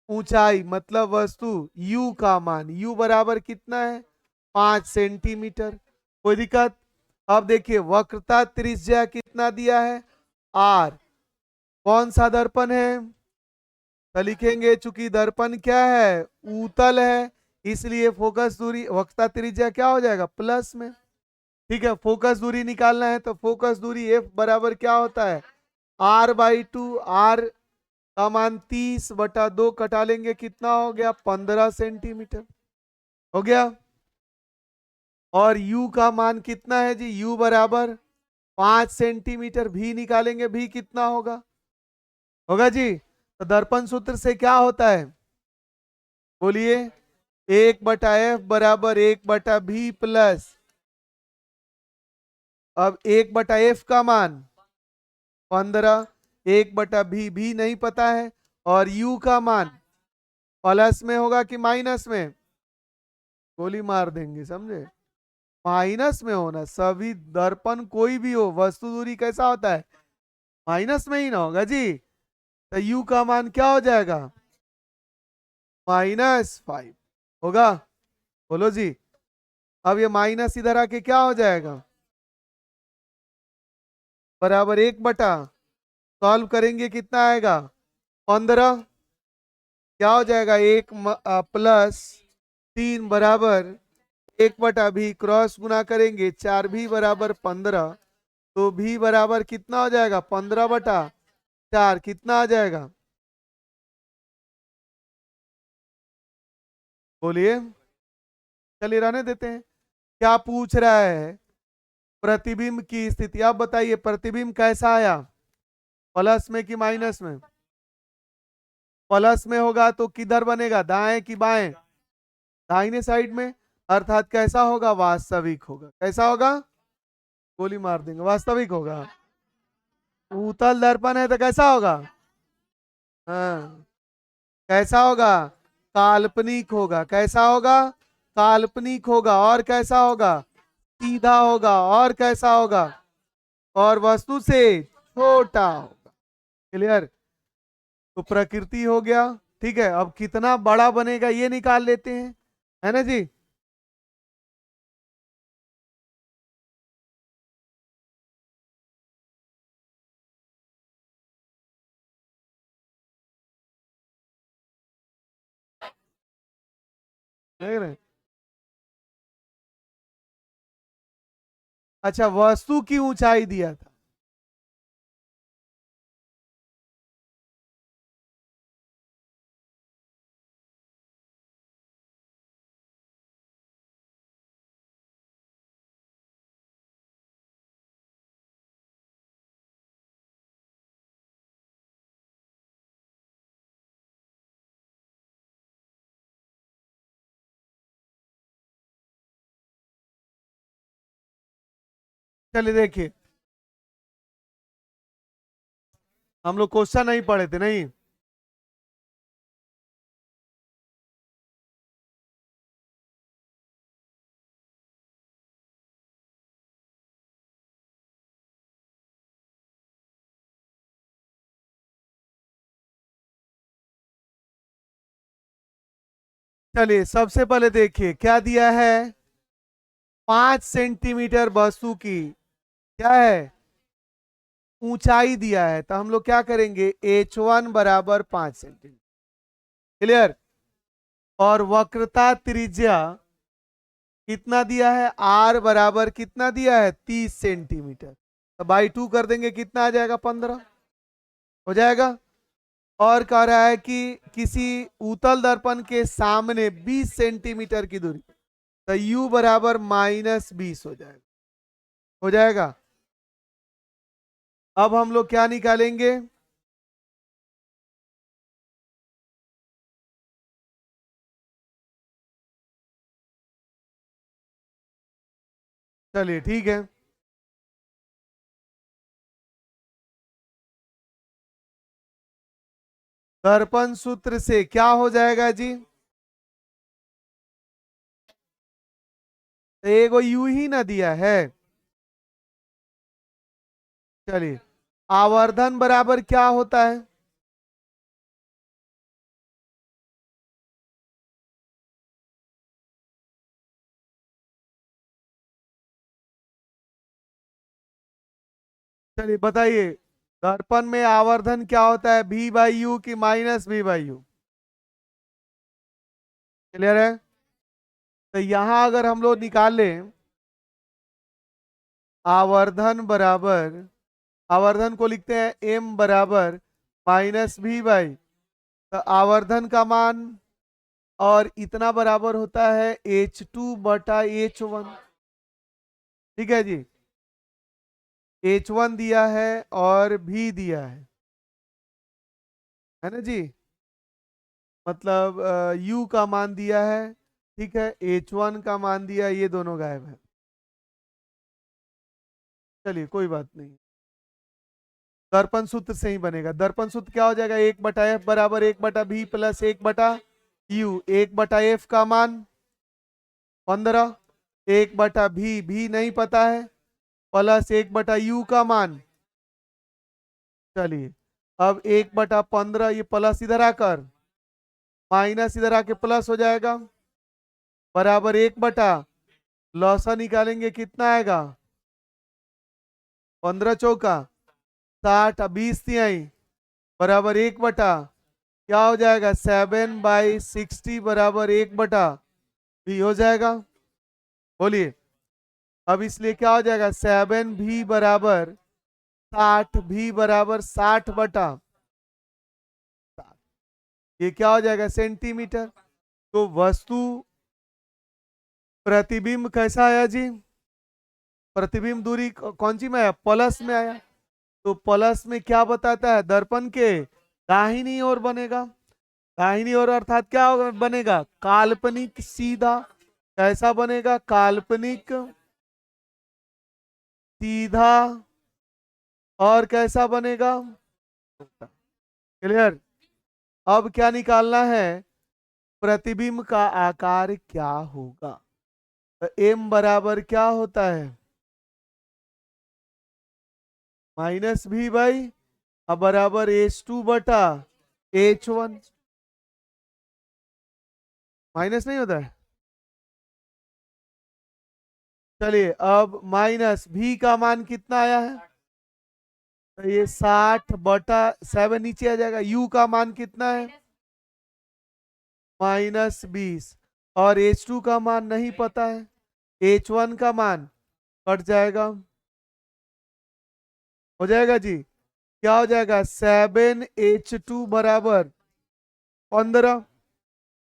ऊंचाई मतलब वस्तु u का मान, u बराबर कितना है, 5 सेंटीमीटर, कोई दिक्कत। अब देखिए वक्रता त्रिज्या कितना दिया है, r। कौन सा दर्पण है, तो लिखेंगे चूंकि दर्पण क्या है, उत्तल है, इसलिए फोकस दूरी वक्रता त्रिज्या क्या हो जाएगा, प्लस में, ठीक है। फोकस दूरी निकालना है तो फोकस दूरी f बराबर क्या होता है, r/2। r का मान 30/2 कटा लेंगे, कितना हो गया, 15 सेंटीमीटर हो गया। और u का मान कितना है जी, u बराबर 5 सेंटीमीटर। भी निकालेंगे, भी कितना होगा, होगा जी। तो दर्पण सूत्र से क्या होता है, बोलिए, 1/f बराबर 1/b प्लस, अब 1/f का मान 15, 1/b भी नहीं पता है, और u का मान प्लस में होगा कि माइनस में, गोली मार देंगे, समझे, माइनस में होना। सभी दर्पण कोई भी हो, वस्तु दूरी कैसा होता है, माइनस में ही ना होगा जी। तो u का मान क्या हो जाएगा, -5 होगा, बोलो जी। अब ये माइनस इधर आके क्या हो जाएगा, बराबर 1/, सॉल्व करेंगे कितना आएगा 15। क्या हो जाएगा 1 प्लस 3 बराबर 1/भी, क्रॉस गुना करेंगे 4 भी बराबर 15। तो भी बराबर कितना हो जाएगा 15/4 कितना आ जाएगा बोलिए। चलिए रहने देते हैं। क्या पूछ रहा है प्रतिबिंब की स्थिति। आप बताइए प्रतिबिंब कैसा आया प्लस में कि माइनस में। प्लस में होगा तो किधर बनेगा दाएं कि बाएं दाहिने साइड में। अर्थात कैसा होगा वास्तविक होगा। कैसा होगा गोली मार देंगे वास्तविक होगा। उत्तल दर्पण है तो कैसा होगा हाँ कैसा होगा काल्पनिक होगा। कैसा होगा काल्पनिक होगा। और कैसा होगा सीधा होगा। और कैसा होगा और वस्तु से छोटा होगा। क्लियर। तो प्रकृति हो गया। ठीक है अब कितना बड़ा बनेगा ये निकाल लेते हैं है ना जी। देख रहे हैं? अच्छा वस्तु की ऊंचाई दिया था। चलिए देखिए हम लोग क्वेश्चन नहीं पढ़े थे नहीं। चलिए सबसे पहले देखिए क्या दिया है 5 सेंटीमीटर वस्तु की क्या है ऊंचाई दिया है। तो हम लोग क्या करेंगे H1 बराबर 5 सेंटीमीटर। क्लियर। और वक्रता त्रिज्या कितना दिया है R बराबर कितना दिया है 30 सेंटीमीटर। तो बाई 2 कर देंगे कितना आ जाएगा 15 हो जाएगा। और कह रहा है कि किसी उत्तल दर्पण के सामने 20 सेंटीमीटर की दूरी तो U बराबर -20 हो जाएगा। हो जाएगा। अब हम लोग क्या निकालेंगे चलिए ठीक है। दर्पण सूत्र से क्या हो जाएगा जी एगो यू ही ना दिया है। चलिए आवर्धन बराबर क्या होता है चलिए बताइए दर्पण में आवर्धन क्या होता है V/U की -V/U। क्लियर है। तो यहां अगर हम लोग निकाल लें आवर्धन बराबर आवर्धन को लिखते हैं M बराबर -V/। तो आवर्धन का मान और इतना बराबर होता है H2/H1। ठीक है जी H1 दिया है और V दिया है ना जी। मतलब U का मान दिया है। ठीक है H1 का मान दिया ये दोनों गायब है। चलिए कोई बात नहीं। दर्पण सूत्र से ही बनेगा। दर्पण सूत्र क्या हो जाएगा 1/F बराबर 1/V प्लस 1/U। 1/F का मान 15 1/V भी नहीं पता है प्लस 1/U का मान। चलिए अब 1/15 ये प्लस इधर आकर माइनस इधर आके प्लस हो जाएगा बराबर 1/। लौसा निकालेंगे कितना आएगा 15 चौका 60 20 तिहाई बराबर 1/, क्या हो जाएगा 7/60 बराबर 1/, भी हो जाएगा। बोलिए अब इसलिए क्या हो जाएगा 7 भी बराबर 60, भी बराबर 60/60, ये क्या हो जाएगा सेंटीमीटर। तो वस्तु प्रतिबिंब कैसा आया जी, प्रतिबिंब दूरी कौन सी में आया, प्लस में आया। तो प्लस में क्या बताता है, दर्पण के दाहिनी ओर बनेगा। दाहिनी ओर अर्थात क्या बनेगा, काल्पनिक सीधा। कैसा बनेगा, काल्पनिक सीधा। और कैसा बनेगा, क्लियर। अब क्या निकालना है, प्रतिबिंब का आकार क्या होगा। तो एम बराबर क्या होता है, -v/, अब बराबर H2/H1। माइनस नहीं होता है, चलिए अब माइनस v का मान कितना आया है, तो ये 60/7 नीचे आ जाएगा। u का मान कितना है, -20, और H2 का मान नहीं पता है, H1 का मान कट जाएगा, हो जाएगा जी। क्या हो जाएगा 7H2 बराबर 15,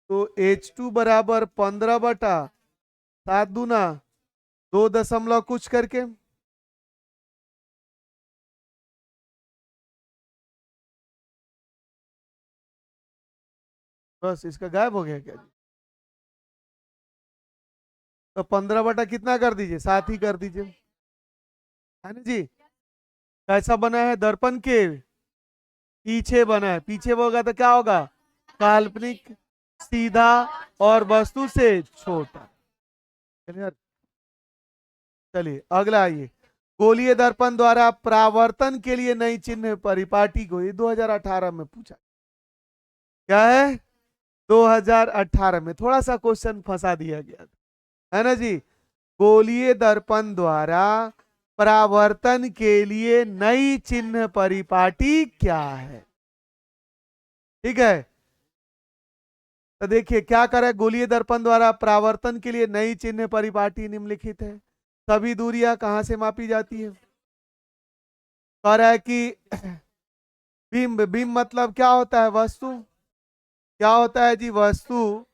तो H2 बराबर 15/7 2 दशमलव कुछ करके, बस इसका गायब हो गया क्या जी। तो 15/ कितना कर दीजिए, 7 ही कर दीजिए, है ना जी। कैसा बना है, दर्पण के पीछे बना है, पीछे होगा तो क्या होगा, काल्पनिक सीधा और वस्तु से छोटा। क्लियर। चलिए अगला आइए, गोलीय दर्पण द्वारा परावर्तन के लिए नई चिन्ह परिपाटी को, ये 2018 में पूछा, क्या है 2018 में थोड़ा सा क्वेश्चन फंसा दिया गया था, है ना जी। गोलीय दर्पण द्वारा परावर्तन के लिए नई चिन्ह परिपाटी क्या है, ठीक है। तो देखिए क्या करे, गोलीय दर्पण द्वारा परावर्तन के लिए नई चिन्ह परिपाटी निम्नलिखित है। सभी दूरियां कहां से मापी जाती है, कह रहा है कि बिंब, बिंब मतलब क्या होता है, वस्तु। क्या होता है जी, वस्तु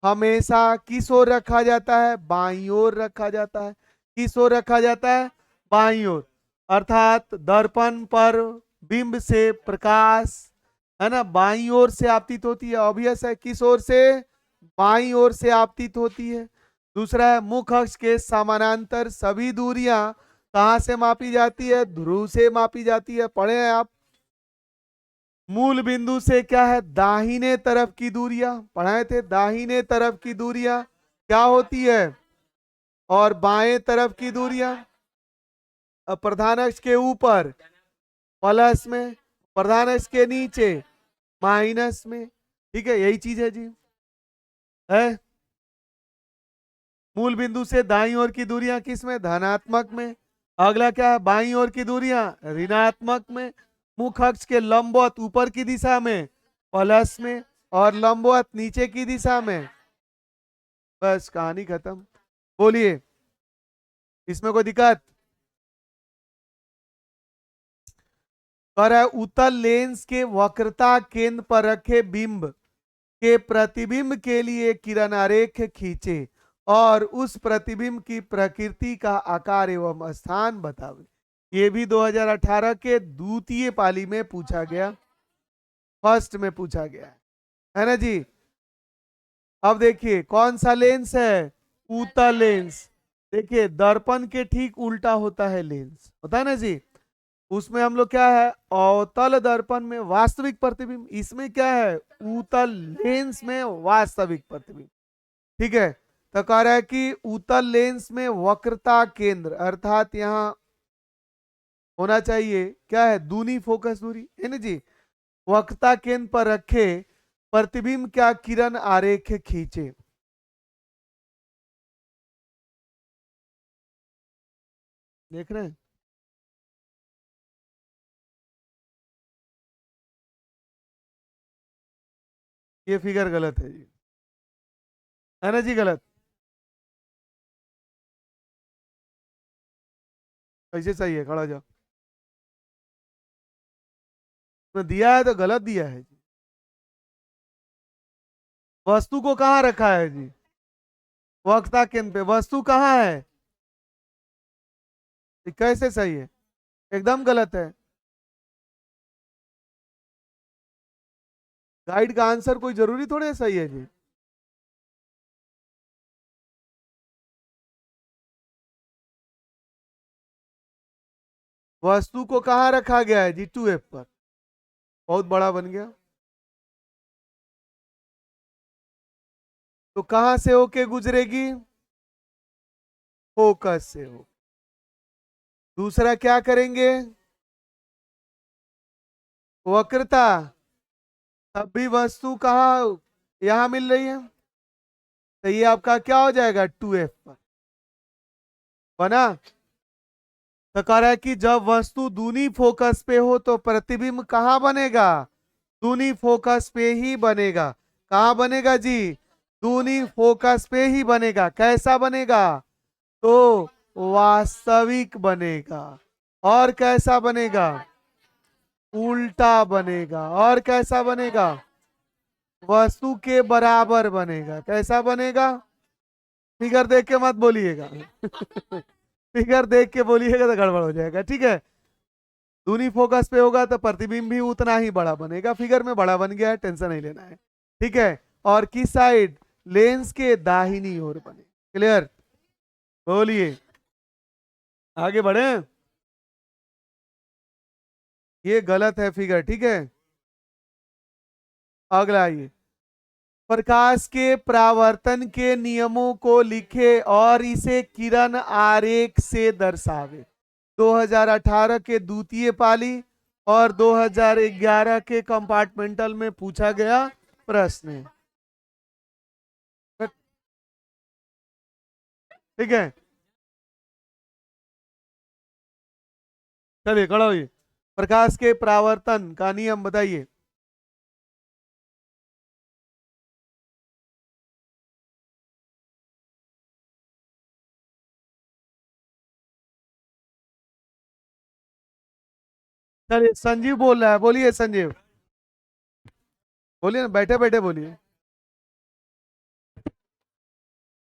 हमेशा किस ओर रखा जाता है, बाईं ओर रखा जाता है। किस ओर रखा जाता है, बाईं ओर। अर्थात दर्पण पर बिंब से प्रकाश, है ना, बाईं ओर से आपतित होती है, ऑब्वियस है, किस ओर से, बाईं ओर से आपतित होती है। दूसरा है मुख अक्ष के समानांतर सभी दूरियां कहां से मापी जाती है, ध्रुव से मापी जाती है, पढ़े हैं आप। मूल बिंदु से क्या है, दाहिने तरफ की दूरियां पढ़ाए थे, दाहिने तरफ की दूरियां क्या होती है, और बाएं तरफ की दूरियां प्रधान अक्ष के ऊपर प्लस में, प्रधान अक्ष के नीचे माइनस में, ठीक है, यही चीज है जी, है। मूल बिंदु से दाईं ओर की दूरियां किस में, धनात्मक में। अगला क्या है, बाईं ओर की दूरियां ऋणात्मक में। मुख अक्ष के लंबवत ऊपर की दिशा में प्लस में, और लंबवत नीचे की दिशा में। बस कहानी खत्म। बोलिए इसमें कोई दिक्कत, और है उत्तल लेंस के वक्रता केंद्र पर रखे बिंब के प्रतिबिंब के लिए किरण आरेख खींचे और उस प्रतिबिंब की प्रकृति का आकार एवं स्थान बतावे। ये भी 2018 के द्वितीय पाली में पूछा गया, फर्स्ट में पूछा गया है ना जी। अब देखिए कौन सा लेंस है, उत्तल लेंस। देखिए दर्पण के ठीक उल्टा होता है लेंस, होता है ना जी। उसमें हम लोग क्या है, अवतल दर्पण में वास्तविक प्रतिबिंब, इसमें क्या है, उत्तल लेंस में वास्तविक प्रतिबिंब, ठीक है। तो कह रहा है कि उत्तल लेंस में वक्रता केंद्र अर्थात यहाँ होना चाहिए क्या है, दूनी फोकस दूरी, है ना जी। वक्रता केंद्र पर रखे प्रतिबिंब क्या किरण आरेख खींचे। देख रहे हैं, ये फिगर गलत है जी, है ना जी, गलत। ऐसे सही है, खड़ा हो जाओ। तो दिया है तो गलत दिया है जी। वस्तु को कहाँ रखा है जी? वक्ता केंद्र पे वस्तु कहाँ है? ये कैसे सही है? एकदम गलत है। गाइड का आंसर कोई जरूरी थोड़े सही है जी। वस्तु को कहाँ रखा गया है जी? 2F पर। बहुत बड़ा बन गया। तो कहां से होके गुजरेगी? फोकस से हो। दूसरा क्या करेंगे? वक्रता। तब भी वस्तु कहाँ यहां मिल रही है, तो ये आपका क्या हो जाएगा? 2F पर बना। तो कह रहा है कि जब वस्तु दूनी फोकस पे हो तो प्रतिबिंब कहाँ बनेगा? दूनी फोकस पे ही बनेगा। कहाँ बनेगा जी? दूनी फोकस पे ही बनेगा। कैसा बनेगा? तो वास्तविक बनेगा। और कैसा बनेगा? उल्टा बनेगा। और कैसा बनेगा? वस्तु के बराबर बनेगा। कैसा बनेगा? फिगर देख के मत बोलिएगा। फिगर देख के बोलिएगा तो गड़बड़ हो जाएगा, ठीक है। दूनी फोकस पे होगा तो प्रतिबिंब भी उतना ही बड़ा बनेगा। फिगर में बड़ा बन गया है, टेंशन नहीं लेना है, ठीक है। और किस साइड? लेंस के दाहिनी ओर बने। क्लियर? बोलिए, आगे बढ़े। ये गलत है फिगर, ठीक है। अगला आइए। प्रकाश के परावर्तन के नियमों को लिखे और इसे किरण आरेख से दर्शावे। 2018 के द्वितीय पाली और 2011 के कंपार्टमेंटल में पूछा गया प्रश्न है, ठीक है। चलिए खड़ा होइए। प्रकाश के परावर्तन का नियम बताइए। चलिए, संजीव बोल रहा है, बोलिए संजीव। बोलिए ना, बैठे बैठे बोलिए।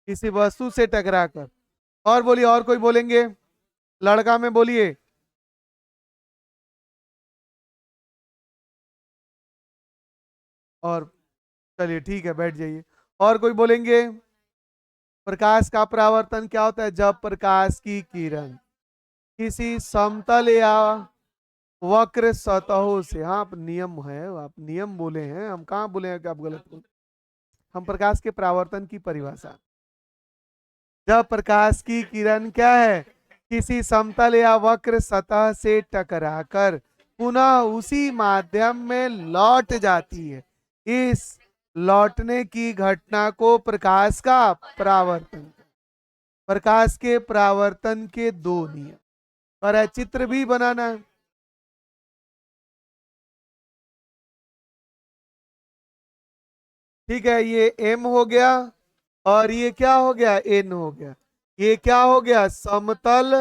किसी वस्तु से टकरा कर। और बोलिए, और कोई बोलेंगे? लड़का में बोलिए। और चलिए ठीक है, बैठ जाइए। और कोई बोलेंगे? प्रकाश का परावर्तन क्या होता है? जब प्रकाश की किरण किसी समतल या वक्र सतहों से, हाँ आप नियम है, आप नियम बोले हैं, हम कहाँ बोले हैं कि आप गलत बोले। हम प्रकाश के परावर्तन की परिभाषा, जब प्रकाश की किरण क्या है, किसी समतल या वक्र सतह से टकराकर पुनः उसी माध्यम में लौट जाती है, इस लौटने की घटना को प्रकाश का परावर्तन। प्रकाश के परावर्तन के दो नियम, और चित्र भी बनाना है। ठीक है, ये M हो गया और ये क्या हो गया? N हो गया। ये क्या हो गया? समतल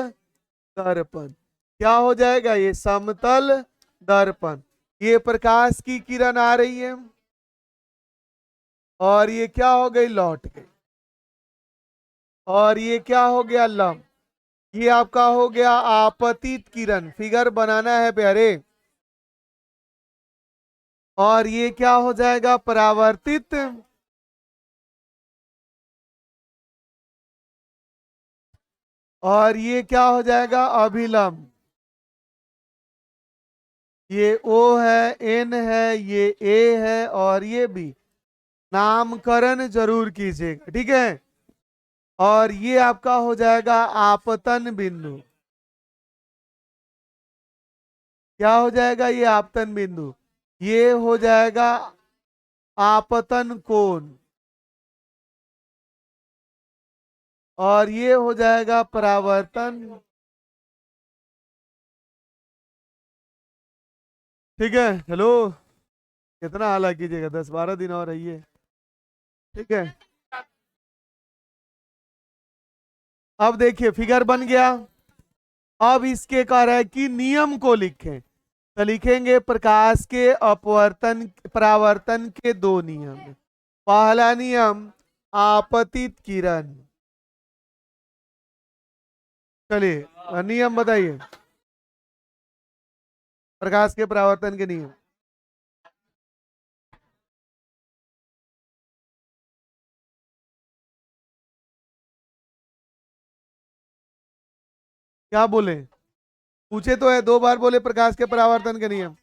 दर्पण। क्या हो जाएगा? ये समतल दर्पण। ये प्रकाश की किरण आ रही है और ये क्या हो गई? लौट गई। और ये क्या हो गया? लंब। ये आपका हो गया आपतित किरण। फिगर बनाना है प्यारे। और ये क्या हो जाएगा? परावर्तित। और ये क्या हो जाएगा? अभिलंब। ये O है, N है, ये A है और ये B। नामकरण जरूर कीजिएगा, ठीक है। और ये आपका हो जाएगा आपतन बिंदु। क्या हो जाएगा? ये आपतन बिंदु। ये हो जाएगा आपतन कोण। और ये हो जाएगा परावर्तन। ठीक है, हेलो। कितना हाला कीजिएगा, 10-12 दिन और रहिए, ठीक है। अब देखिए फिगर बन गया। अब इसके कह रहा है कि नियम को लिखें, तो लिखेंगे प्रकाश के अपवर्तन परावर्तन के दो नियम। पहला नियम आपतित किरण। चलिए नियम बताइए, प्रकाश के परावर्तन के नियम। क्या बोले, पूछे तो है, 2 बार बोले प्रकाश के परावर्तन के नियम।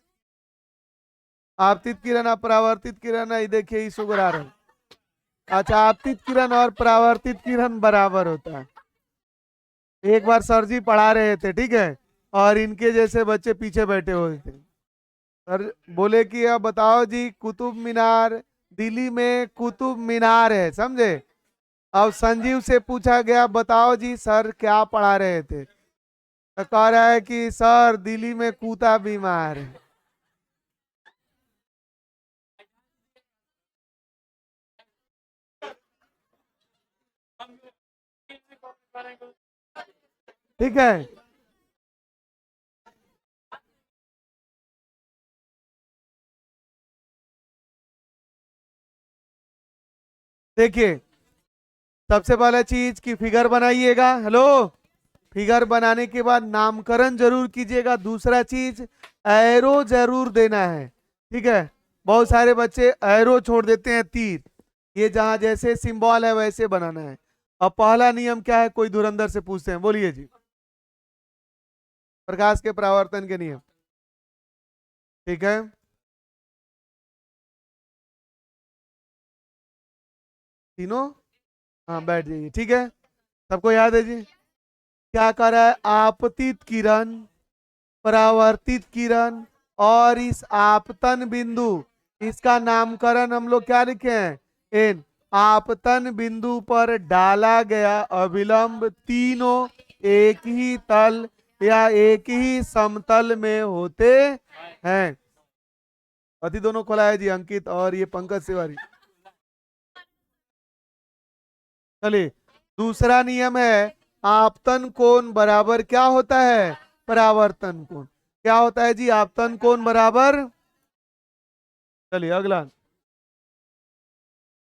आपतित किरण अपरावर्तित किरण है, देखिए इस उगर आ रहा है। अच्छा, आपतित किरण और परावर्तित किरण बराबर होता है। एक बार सर जी पढ़ा रहे थे, ठीक है, और इनके जैसे बच्चे पीछे बैठे हुए थे। सर बोले कि अब बताओ जी, कुतुब मीनार, दिल्ली में कुतुब मीनार है, समझे। अब संजीव से पूछा गया बताओ जी सर क्या पढ़ा रहे थे, तो कह रहा है कि सर दिल्ली में कूता बीमार है। ठीक है, देखिए सबसे पहला चीज की फिगर बनाइएगा। हेलो, फिगर बनाने के बाद नामकरण जरूर कीजिएगा। दूसरा चीज एरो जरूर देना है, ठीक है। बहुत सारे बच्चे एरो छोड़ देते हैं, तीर, ये जहां जैसे सिंबल है वैसे बनाना है। अब पहला नियम क्या है, कोई धुरंधर से पूछते हैं, बोलिए जी। प्रकाश के परावर्तन के नियम, ठीक है। तीनों, हाँ बैठ जाइए, ठीक है, सबको याद है जी। क्या कर रहा है, आपतित किरण, परावर्तित किरण और इस आपतन बिंदु, इसका नामकरण हम लोग क्या लिखे हैं, इन आपतन बिंदु पर डाला गया अभिलंब तीनों एक ही तल या एक ही समतल में होते हैं। अति दोनों खोला है जी, अंकित और ये पंकज तिवारी। चलिए दूसरा नियम है, आपतन कोण बराबर क्या होता है, परावर्तन कोण। क्या होता है जी, आपतन कोण बराबर। चलिए अगला,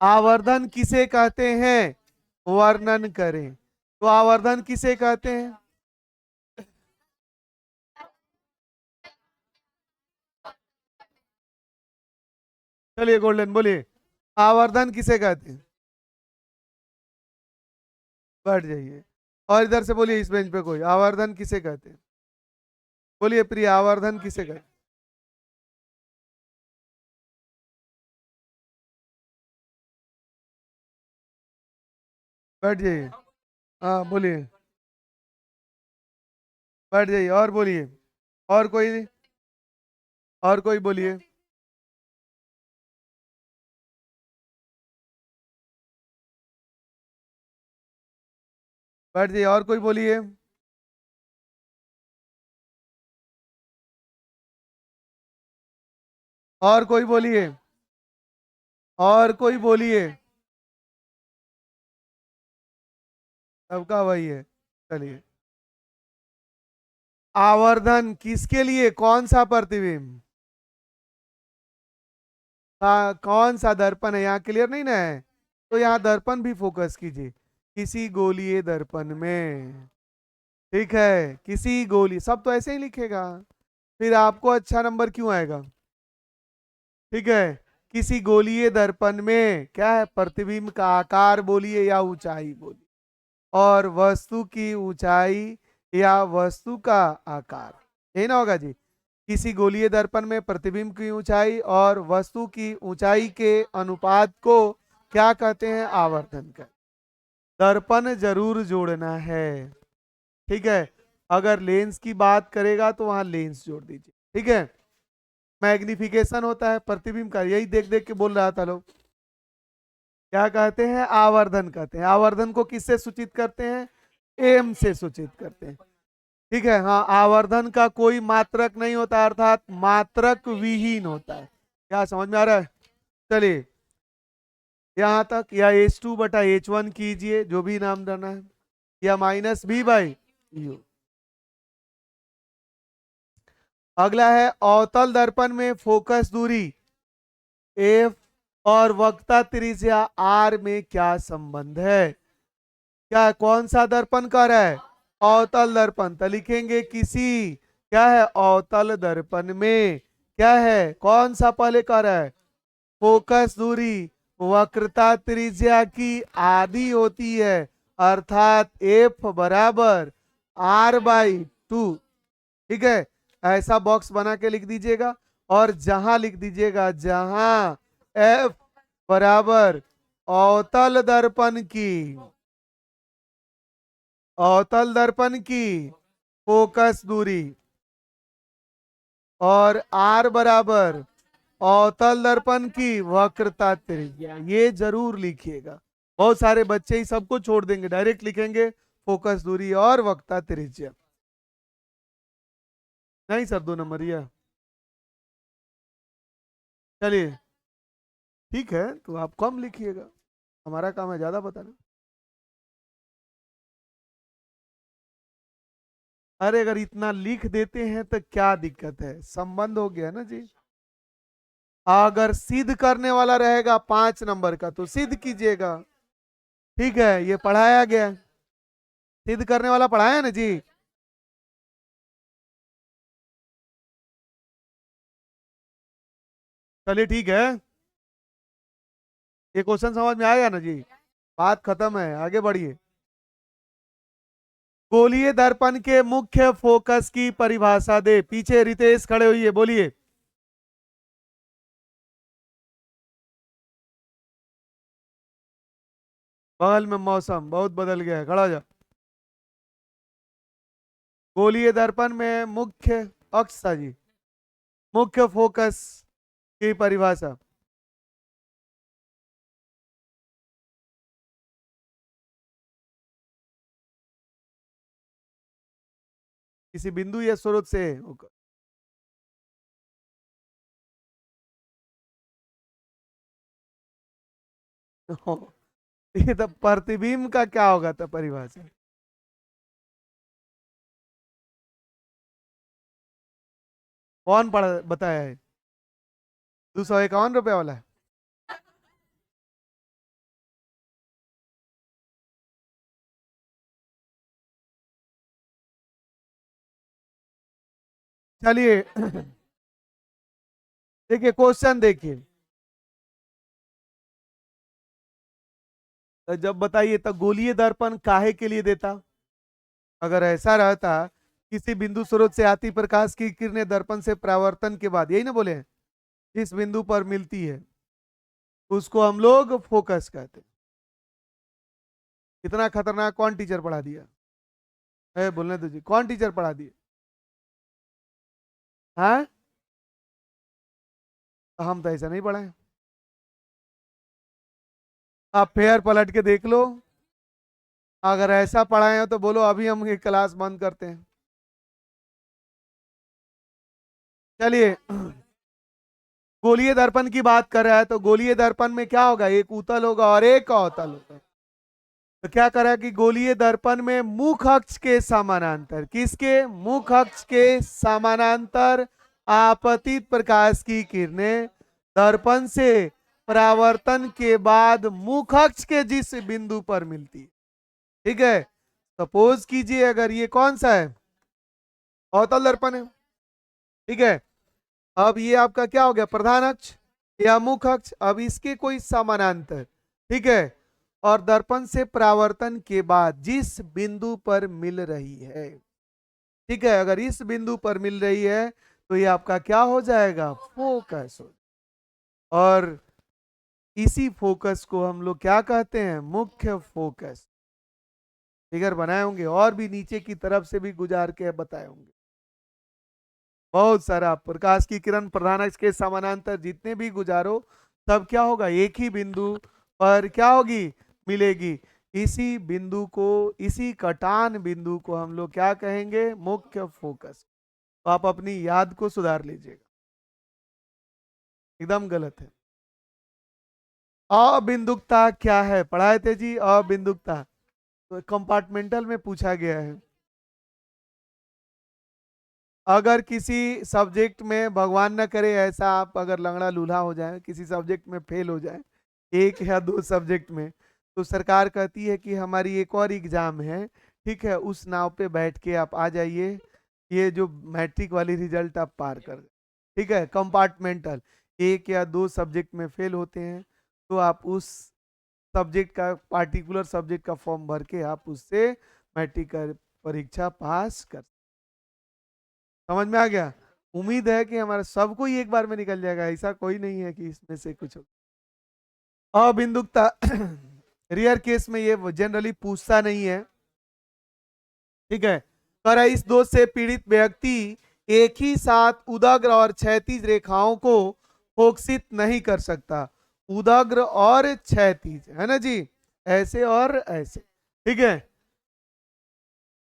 आवर्धन किसे कहते हैं, वर्णन करें। तो आवर्धन किसे कहते हैं, चलिए गोल्डन बोलिए, आवर्धन किसे कहते हैं। बैठ जाइए, और इधर से बोलिए, इस बेंच पे कोई, आवर्धन किसे कहते हैं, बोलिए प्रिया, आवर्धन किसे कहते हैं। बैठ जाइए, हाँ बोलिए, बैठ जाइए और बोलिए, और कोई, और कोई बोलिए। बैठ जाइए और कोई बोलिए। और कोई बोलिए, और कोई बोलिए। सबका वही है। चलिए, आवर्धन किसके लिए, कौन सा प्रतिबिंब, कौन सा दर्पण है, यहाँ क्लियर नहीं ना है, तो यहाँ दर्पण भी फोकस कीजिए, किसी गोलीय दर्पण में, ठीक है, किसी गोली, सब तो ऐसे ही लिखेगा, फिर आपको अच्छा नंबर क्यों आएगा, ठीक है। किसी गोलीय दर्पण में क्या है, प्रतिबिंब का आकार बोलिए या ऊंचाई बोलिए, और वस्तु की ऊंचाई या वस्तु का आकार, यही ना होगा जी। किसी गोलीय दर्पण में प्रतिबिंब की ऊंचाई और वस्तु की ऊंचाई के अनुपात को क्या कहते हैं, आवर्धन का। दर्पण जरूर जोड़ना है, ठीक है। अगर लेंस की बात करेगा तो वहां लेंस जोड़ दीजिए, ठीक है। मैग्निफिकेशन होता है प्रतिबिंब का, यही देख देख के बोल रहा था लोग। क्या कहते हैं, आवर्धन कहते हैं। आवर्धन को किससे सूचित करते हैं, एम से सूचित करते हैं, ठीक है। हाँ, आवर्धन का कोई मात्रक नहीं होता, अर्थात मात्रक विहीन होता है। क्या समझ में आ रहा है? चलिए यहां तक, या H2/H1 कीजिए, जो भी नाम देना है, या -B/U। अगला है अवतल दर्पण में फोकस दूरी F और वक्रता त्रिज्या R में क्या संबंध है? क्या कौन सा दर्पण कर रहा है? अवतल दर्पण। तो लिखेंगे किसी, क्या है, अवतल दर्पण में क्या है, कौन सा पहले कर रहा है? फोकस दूरी वक्रता त्रिज्या की आधी होती है, अर्थात F बराबर R/2। ठीक है, ऐसा बॉक्स बना के लिख दीजिएगा, और जहां लिख दीजिएगा, जहां F बराबर अवतल दर्पण की फोकस दूरी और R बराबर अवतल दर्पण की वक्रता त्रिज्या, ये जरूर लिखिएगा। बहुत सारे बच्चे ही सबको छोड़ देंगे, डायरेक्ट लिखेंगे फोकस दूरी और वक्रता त्रिज्या। नहीं सर, 2 नंबर यह। चलिए ठीक है, तो आप कम लिखिएगा, हमारा काम है ज्यादा बताना। अरे अगर इतना लिख देते हैं तो क्या दिक्कत है, संबंध हो गया ना जी। अगर सिद्ध करने वाला रहेगा 5 नंबर का तो सिद्ध कीजिएगा। ठीक है, ये पढ़ाया गया, सिद्ध करने वाला पढ़ाया ना जी। चलिए ठीक है, ये क्वेश्चन समझ में आएगा ना जी। बात खत्म है, आगे बढ़िए। गोलीय दर्पण के मुख्य फोकस की परिभाषा दे। पीछे रितेश खड़े हुई बोलिए। बगल में मौसम बहुत बदल गया है, खड़ा हो जा। गोलीय दर्पण में मुख्य अक्ष था जी, मुख्य फोकस की परिभाषा। किसी बिंदु या स्रोत से ये तो प्रतिबिंब का क्या होगा तो परिभाषा? कौन पढ़ बताया है? 251 रुपये वाला है। चलिए देखिए क्वेश्चन देखिए, तो जब बताइए तो गोलीय दर्पण काहे के लिए देता? अगर ऐसा रहता, किसी बिंदु स्रोत से आती प्रकाश की किरणें दर्पण से परावर्तन के बाद, यही ना बोले हैं, जिस बिंदु पर मिलती है उसको हम लोग फोकस कहते हैं। कितना खतरनाक, कौन टीचर पढ़ा दिया है? बोलने दो जी, कौन टीचर पढ़ा दिया? हाँ, हम तो ऐसा नहीं पढ़ाए। आप फेयर पलट के देख लो, अगर ऐसा पढ़ाए हो तो बोलो अभी हम ये क्लास बंद करते हैं। चलिए गोलीय दर्पण की बात कर रहा है, तो गोलीय दर्पण में क्या होगा, एक उत्तल होगा और एक अवतल होगा। तो क्या करा कि गोलीय दर्पण में मुख अक्ष के समानांतर, किसके, मुख अक्ष के समानांतर आपतित प्रकाश की किरणें दर्पण से परावर्तन के बाद मुख अक्ष के जिस बिंदु पर मिलती है, ठीक है, सपोज कीजिए अगर ये कौन सा है, अवतल दर्पण है, ठीक है। अब ये आपका क्या हो गया, प्रधान अक्ष या मुख अक्ष, अब इसके कोई समानांतर, ठीक है, और दर्पण से परावर्तन के बाद जिस बिंदु पर मिल रही है, ठीक है, अगर इस बिंदु पर मिल रही है तो ये आपका क्या हो जाएगा, फोकस हो। और इसी फोकस को हम लोग क्या कहते हैं, मुख्य फोकस। फिगर बनाए होंगे और भी नीचे की तरफ से भी गुजार के बताए होंगे, बहुत सारा प्रकाश की किरण प्रधान अक्ष के समानांतर जितने भी गुजारो, तब क्या होगा, एक ही बिंदु पर क्या होगी, मिलेगी। इसी बिंदु को, इसी कटान बिंदु को हम लोग क्या कहेंगे, मुख्य फोकस। तो आप अपनी याद को सुधार लीजिएगा। एकदम गलत है। अबिंदुकता क्या है, पढ़ाए थे जी अबिंदुकता, तो कंपार्टमेंटल में पूछा गया है। अगर किसी सब्जेक्ट में भगवान न करे ऐसा, आप अगर लंगड़ा लूल्हा हो जाए, किसी सब्जेक्ट में फेल हो जाए, एक या दो सब्जेक्ट में, तो सरकार कहती है कि हमारी एक और एग्जाम है, ठीक है, उस नाव पे बैठ के आप आ जाइए, ये जो मैट्रिक वाली रिजल्ट आप पार कर, ठीक है। कंपार्टमेंटल, एक या दो सब्जेक्ट में फेल होते हैं, तो आप उस सब्जेक्ट का, पार्टिकुलर सब्जेक्ट का फॉर्म भर के आप उससे मैट्रिक का परीक्षा पास कर। समझ में आ गया? उम्मीद है कि हमारा सबको ही एक बार में निकल जाएगा, ऐसा कोई नहीं है कि इसमें से कुछ अबिंदुकता रियर केस में ये जनरली पूछता नहीं है, ठीक है। पर इस दोष से पीड़ित व्यक्ति एक ही साथ उदग्र और क्षैतिज रेखाओं को फोकसित नहीं कर सकता, उदग्र और क्षैतिज, है ना जी, ऐसे और ऐसे, ठीक है।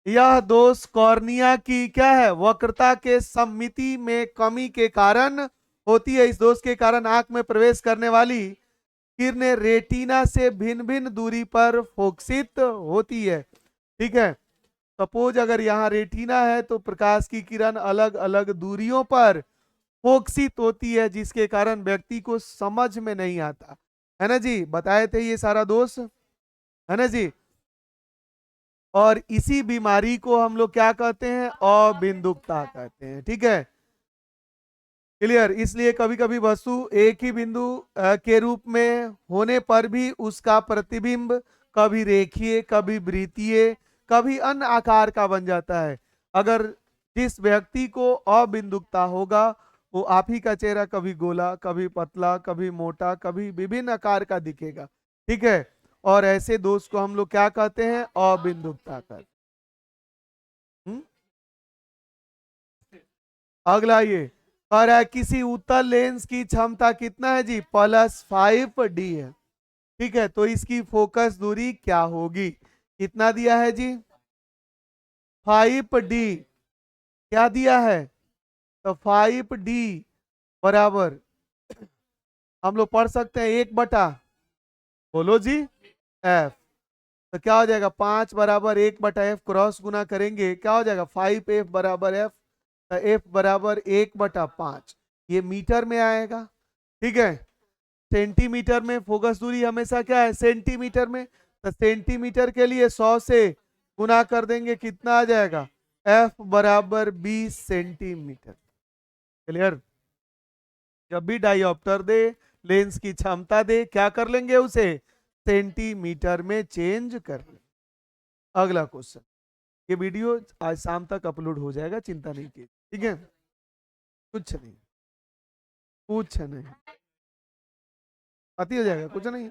यह दोष कॉर्निया की क्या है, वक्रता के सममिति में कमी के कारण होती है। इस दोष के कारण आंख में प्रवेश करने वाली किरणें रेटिना से भिन्न भिन्न दूरी पर फोकसित होती है, ठीक है। सपोज अगर यहाँ रेटिना है तो प्रकाश की किरण अलग अलग दूरियों पर फोकसित होती है, जिसके कारण व्यक्ति को समझ में नहीं आता, है ना जी, बताए थे ये सारा दोष, है ना जी। और इसी बीमारी को हम लोग क्या कहते हैं, अबिंदुकता कहते हैं, ठीक है, क्लियर। इसलिए कभी कभी वस्तु एक ही बिंदु के रूप में होने पर भी उसका प्रतिबिंब कभी रेखीय, कभी वृत्तीय, कभी अन्य आकार का बन जाता है। अगर जिस व्यक्ति को अबिंदुकता होगा, वो आप ही का चेहरा कभी गोला, कभी पतला, कभी मोटा, कभी विभिन्न आकार का दिखेगा, ठीक है। और ऐसे दोष को हम लोग क्या कहते हैं, अबिंदुकता कहते हैं। अगला ये और है, किसी उत्तल लेंस की क्षमता कितना है जी, +5D है, ठीक है। तो इसकी फोकस दूरी क्या होगी, कितना दिया है जी, 5D, क्या दिया है, तो 5D बराबर हम लोग पढ़ सकते हैं 1/, बोलो जी, F। तो क्या हो जाएगा, 5 बराबर 1/F, क्रॉस गुना करेंगे क्या हो जाएगा, 5F बराबर F, F बराबर 1/5, ये मीटर में आएगा, ठीक है। सेंटीमीटर में फोकस दूरी हमेशा क्या है, सेंटीमीटर में, तो सेंटीमीटर के लिए 100 से गुना कर देंगे, कितना आ जाएगा, F बराबर 20 सेंटीमीटर, क्लियर। जब भी डायोप्टर दे, लेंस की क्षमता दे, क्या कर लेंगे उसे, सेंटीमीटर में चेंज कर लेंगे। अगला क्वेश्चन, ये वीडियो आज शाम तक अपलोड हो जाएगा, चिंता नहीं कीजिए, ठीक है, कुछ नहीं, कुछ नहीं, आती हो जाएगा, कुछ नहीं।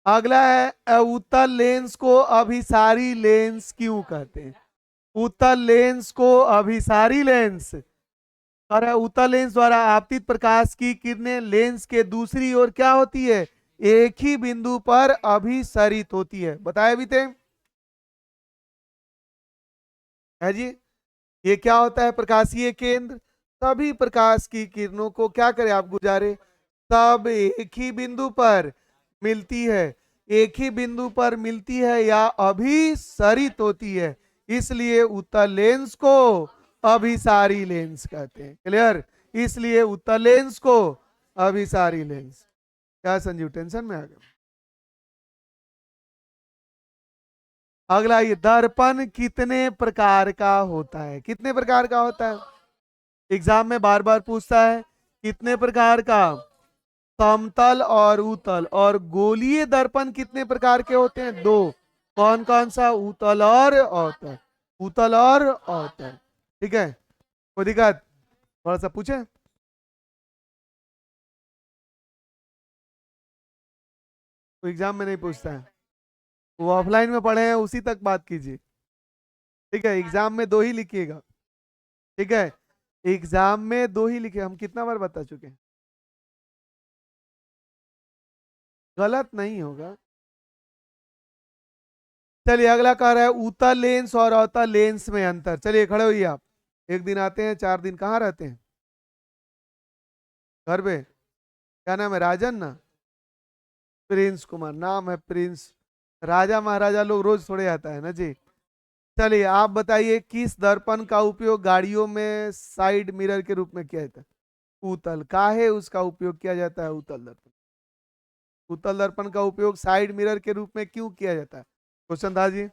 अगला है, उत्तल लेंस को अभिसारी लेंस क्यों कहते हैं, उत्तल लेंस को अभिसारी लेंस, और उत्तल लेंस द्वारा आपतित प्रकाश की किरणें लेंस के दूसरी ओर क्या होती है, एक ही बिंदु पर अभिसरित होती है, बताए भी थे, है जी। ये क्या होता है, प्रकाशीय केंद्र, सभी प्रकाश की किरणों को क्या करें आप गुजारे, सब एक ही बिंदु पर मिलती है, एक ही बिंदु पर मिलती है या अभिसरित होती है, इसलिए उत्तल लेंस को अभिसारी लेंस कहते हैं, क्लियर। इसलिए उत्तल लेंस को अभिसारी लेंस। क्या संजीव टेंशन में आ गया? अगला ये, दर्पण कितने प्रकार का होता है, कितने प्रकार का होता है, एग्जाम में बार बार पूछता है, कितने प्रकार का, समतल और उत्तल, और गोलीय दर्पण कितने प्रकार के होते हैं, दो, कौन कौन सा, उत्तल और अवतल, उत्तल और अवतल, ठीक है। कोई दिक्कत, थोड़ा सा पूछे, तो एग्जाम में नहीं पूछता है, वो ऑफलाइन में पढ़े हैं उसी तक बात कीजिए, ठीक है। एग्जाम में दो ही लिखिएगा, ठीक है, एग्जाम में दो ही लिखे, हम कितना बार बता चुके हैं, गलत नहीं होगा। चलिए अगला कह रहा है, उत्तल लेंस और अवतल लेंस में अंतर, चलिए खड़े होइए आप, एक दिन आते हैं 4 दिन कहाँ रहते हैं, घर पे क्या नाम है? राजन ना? प्रिंस कुमार नाम है, प्रिंस। राजा महाराजा लोग रोज थोड़े आता है ना जी। चलिए आप बताइए, किस दर्पण का उपयोग गाड़ियों में साइड मिरर के रूप में किया जाता है? उत्तल। काहे उसका उपयोग किया जाता है उत्तल दर्पण? उत्तल दर्पण का उपयोग साइड मिरर के रूप में क्यों किया जाता है? क्वेश्चन था जी।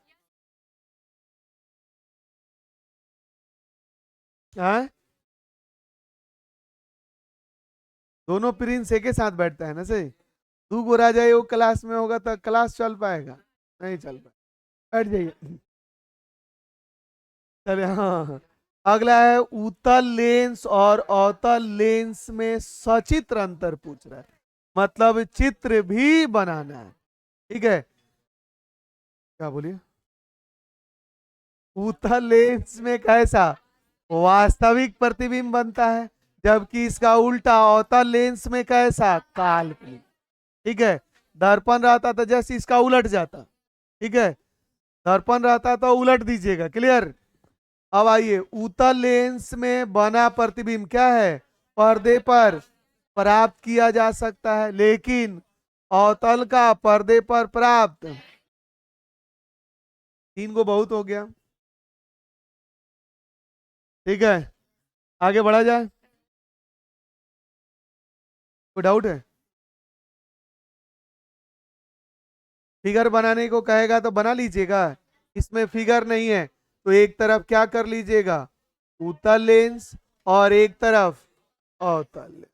हाँ, दोनों प्रिंस एक ही साथ बैठता है ना सही। तू गोरा जाए वो क्लास में होगा तो क्लास चल पाएगा? नहीं चल पाएगा। बैठ जाइए। चलिए हाँ हाँ। अगला है, उत्तल लेंस और अवतल लेंस में सचित्र अंतर पूछ रहा है, मतलब चित्र भी बनाना है। ठीक है, क्या बोलिए? उत्तल लेंस में कैसा वास्तविक प्रतिबिंब बनता है, जबकि इसका उल्टा अवतल लेंस में कैसा काल्पनिक। ठीक है, दर्पण रहता तो जैसे इसका उलट जाता। ठीक है, दर्पण रहता तो उलट दीजिएगा। क्लियर? अब आइए, उत्तल लेंस में बना प्रतिबिंब क्या है? पर्दे पर प्राप्त किया जा सकता है, लेकिन अवतल का पर्दे पर प्राप्त। तीन को बहुत हो गया। ठीक है, आगे बढ़ा जाए। कोई डाउट है? फिगर बनाने को कहेगा तो बना लीजिएगा। इसमें फिगर नहीं है तो एक तरफ क्या कर लीजिएगा? उत्तल लेंस, और एक तरफ अवतल लेंस।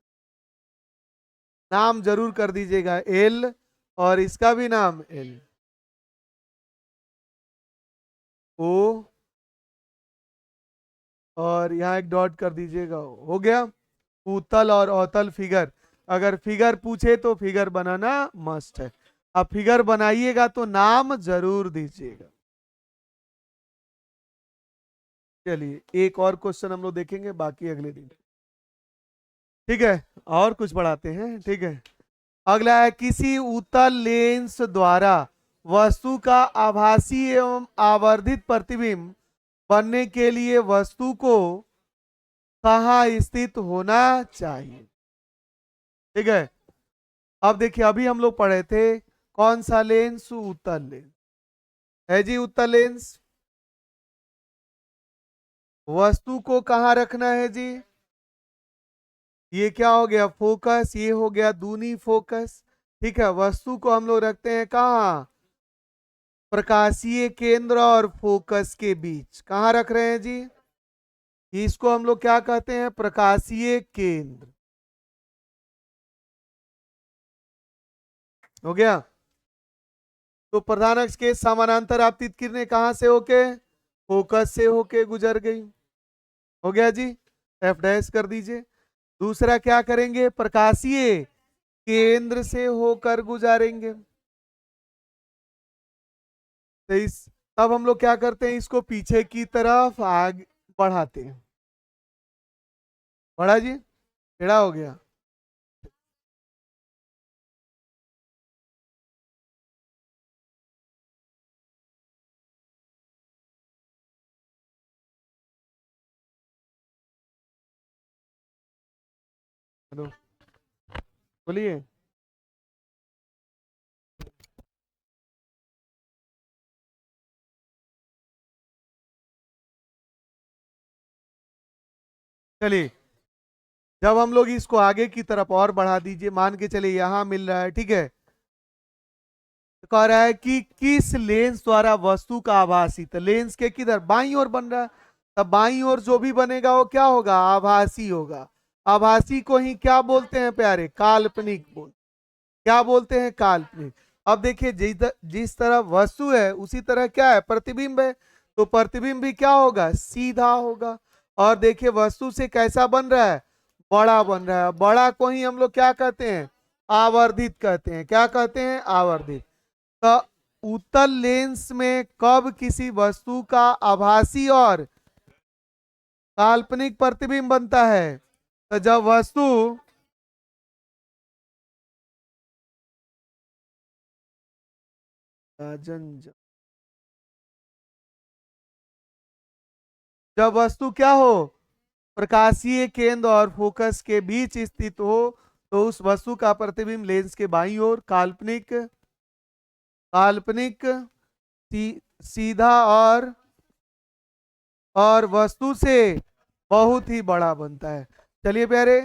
नाम जरूर कर दीजिएगा एल, और इसका भी नाम एल। ओ, और यहाँ एक डॉट कर दीजिएगा। हो गया उत्तल और अवतल फिगर। अगर फिगर पूछे तो फिगर बनाना मस्ट है। अब फिगर बनाइएगा तो नाम जरूर दीजिएगा। चलिए एक और क्वेश्चन हम लोग देखेंगे, बाकी अगले दिन। ठीक है, और कुछ बढ़ाते हैं। ठीक है, अगला है, किसी उत्तल लेंस द्वारा वस्तु का आभासी एवं आवर्धित प्रतिबिंब बनने के लिए वस्तु को कहाँ स्थित होना चाहिए? ठीक है, अब देखिए, अभी हम लोग पढ़े थे कौन सा लेंस? उत्तल लेंस है जी। उत्तल लेंस, वस्तु को कहाँ रखना है जी? ये क्या हो गया? फोकस। ये हो गया दूनी फोकस। ठीक है, वस्तु को हम लोग रखते हैं कहाँ? प्रकाशीय केंद्र और फोकस के बीच। कहाँ रख रहे हैं जी? इसको हम लोग क्या कहते हैं? प्रकाशीय केंद्र। हो गया। तो प्रधान अक्ष के समानांतर आपतित किरणें कहाँ से होके? फोकस से होके गुजर गई। हो गया जी, एफ डैश कर दीजिए। दूसरा क्या करेंगे? प्रकाशीय केंद्र से होकर गुजारेंगे। तो इस, तब हम लोग क्या करते हैं? इसको पीछे की तरफ आगे बढ़ाते हैं। बढ़ा जी, टेढ़ा हो गया। हेलो, बोलिए। चलिए, जब हम लोग इसको आगे की तरफ और बढ़ा दीजिए, मान के चलिए यहां मिल रहा है। ठीक है, तो कह रहा है कि किस लेंस द्वारा वस्तु का आभासी, तो लेंस के किधर? बाईं ओर बन रहा है। तब बाईं ओर जो भी बनेगा वो क्या होगा? आभासी होगा। आभासी को ही क्या बोलते हैं प्यारे? काल्पनिक बोल। क्या बोलते हैं? काल्पनिक। अब देखिए, जिस तरह वस्तु है उसी तरह क्या है? प्रतिबिंब है। तो प्रतिबिंब भी क्या होगा? सीधा होगा। और देखिए, वस्तु से कैसा बन रहा है? बड़ा बन रहा है। बड़ा को ही हम लोग क्या कहते हैं? आवर्धित कहते हैं। क्या कहते हैं? आवर्धित। तो उत्तल लेंस में कब किसी वस्तु का आभासी और काल्पनिक प्रतिबिंब बनता है? तो जब वस्तु, जब वस्तु क्या हो? प्रकाशीय केंद्र और फोकस के बीच स्थित हो तो उस वस्तु का प्रतिबिंब लेंस के बाईं ओर काल्पनिक काल्पनिक सीधा और वस्तु से बहुत ही बड़ा बनता है। चलिए प्यारे,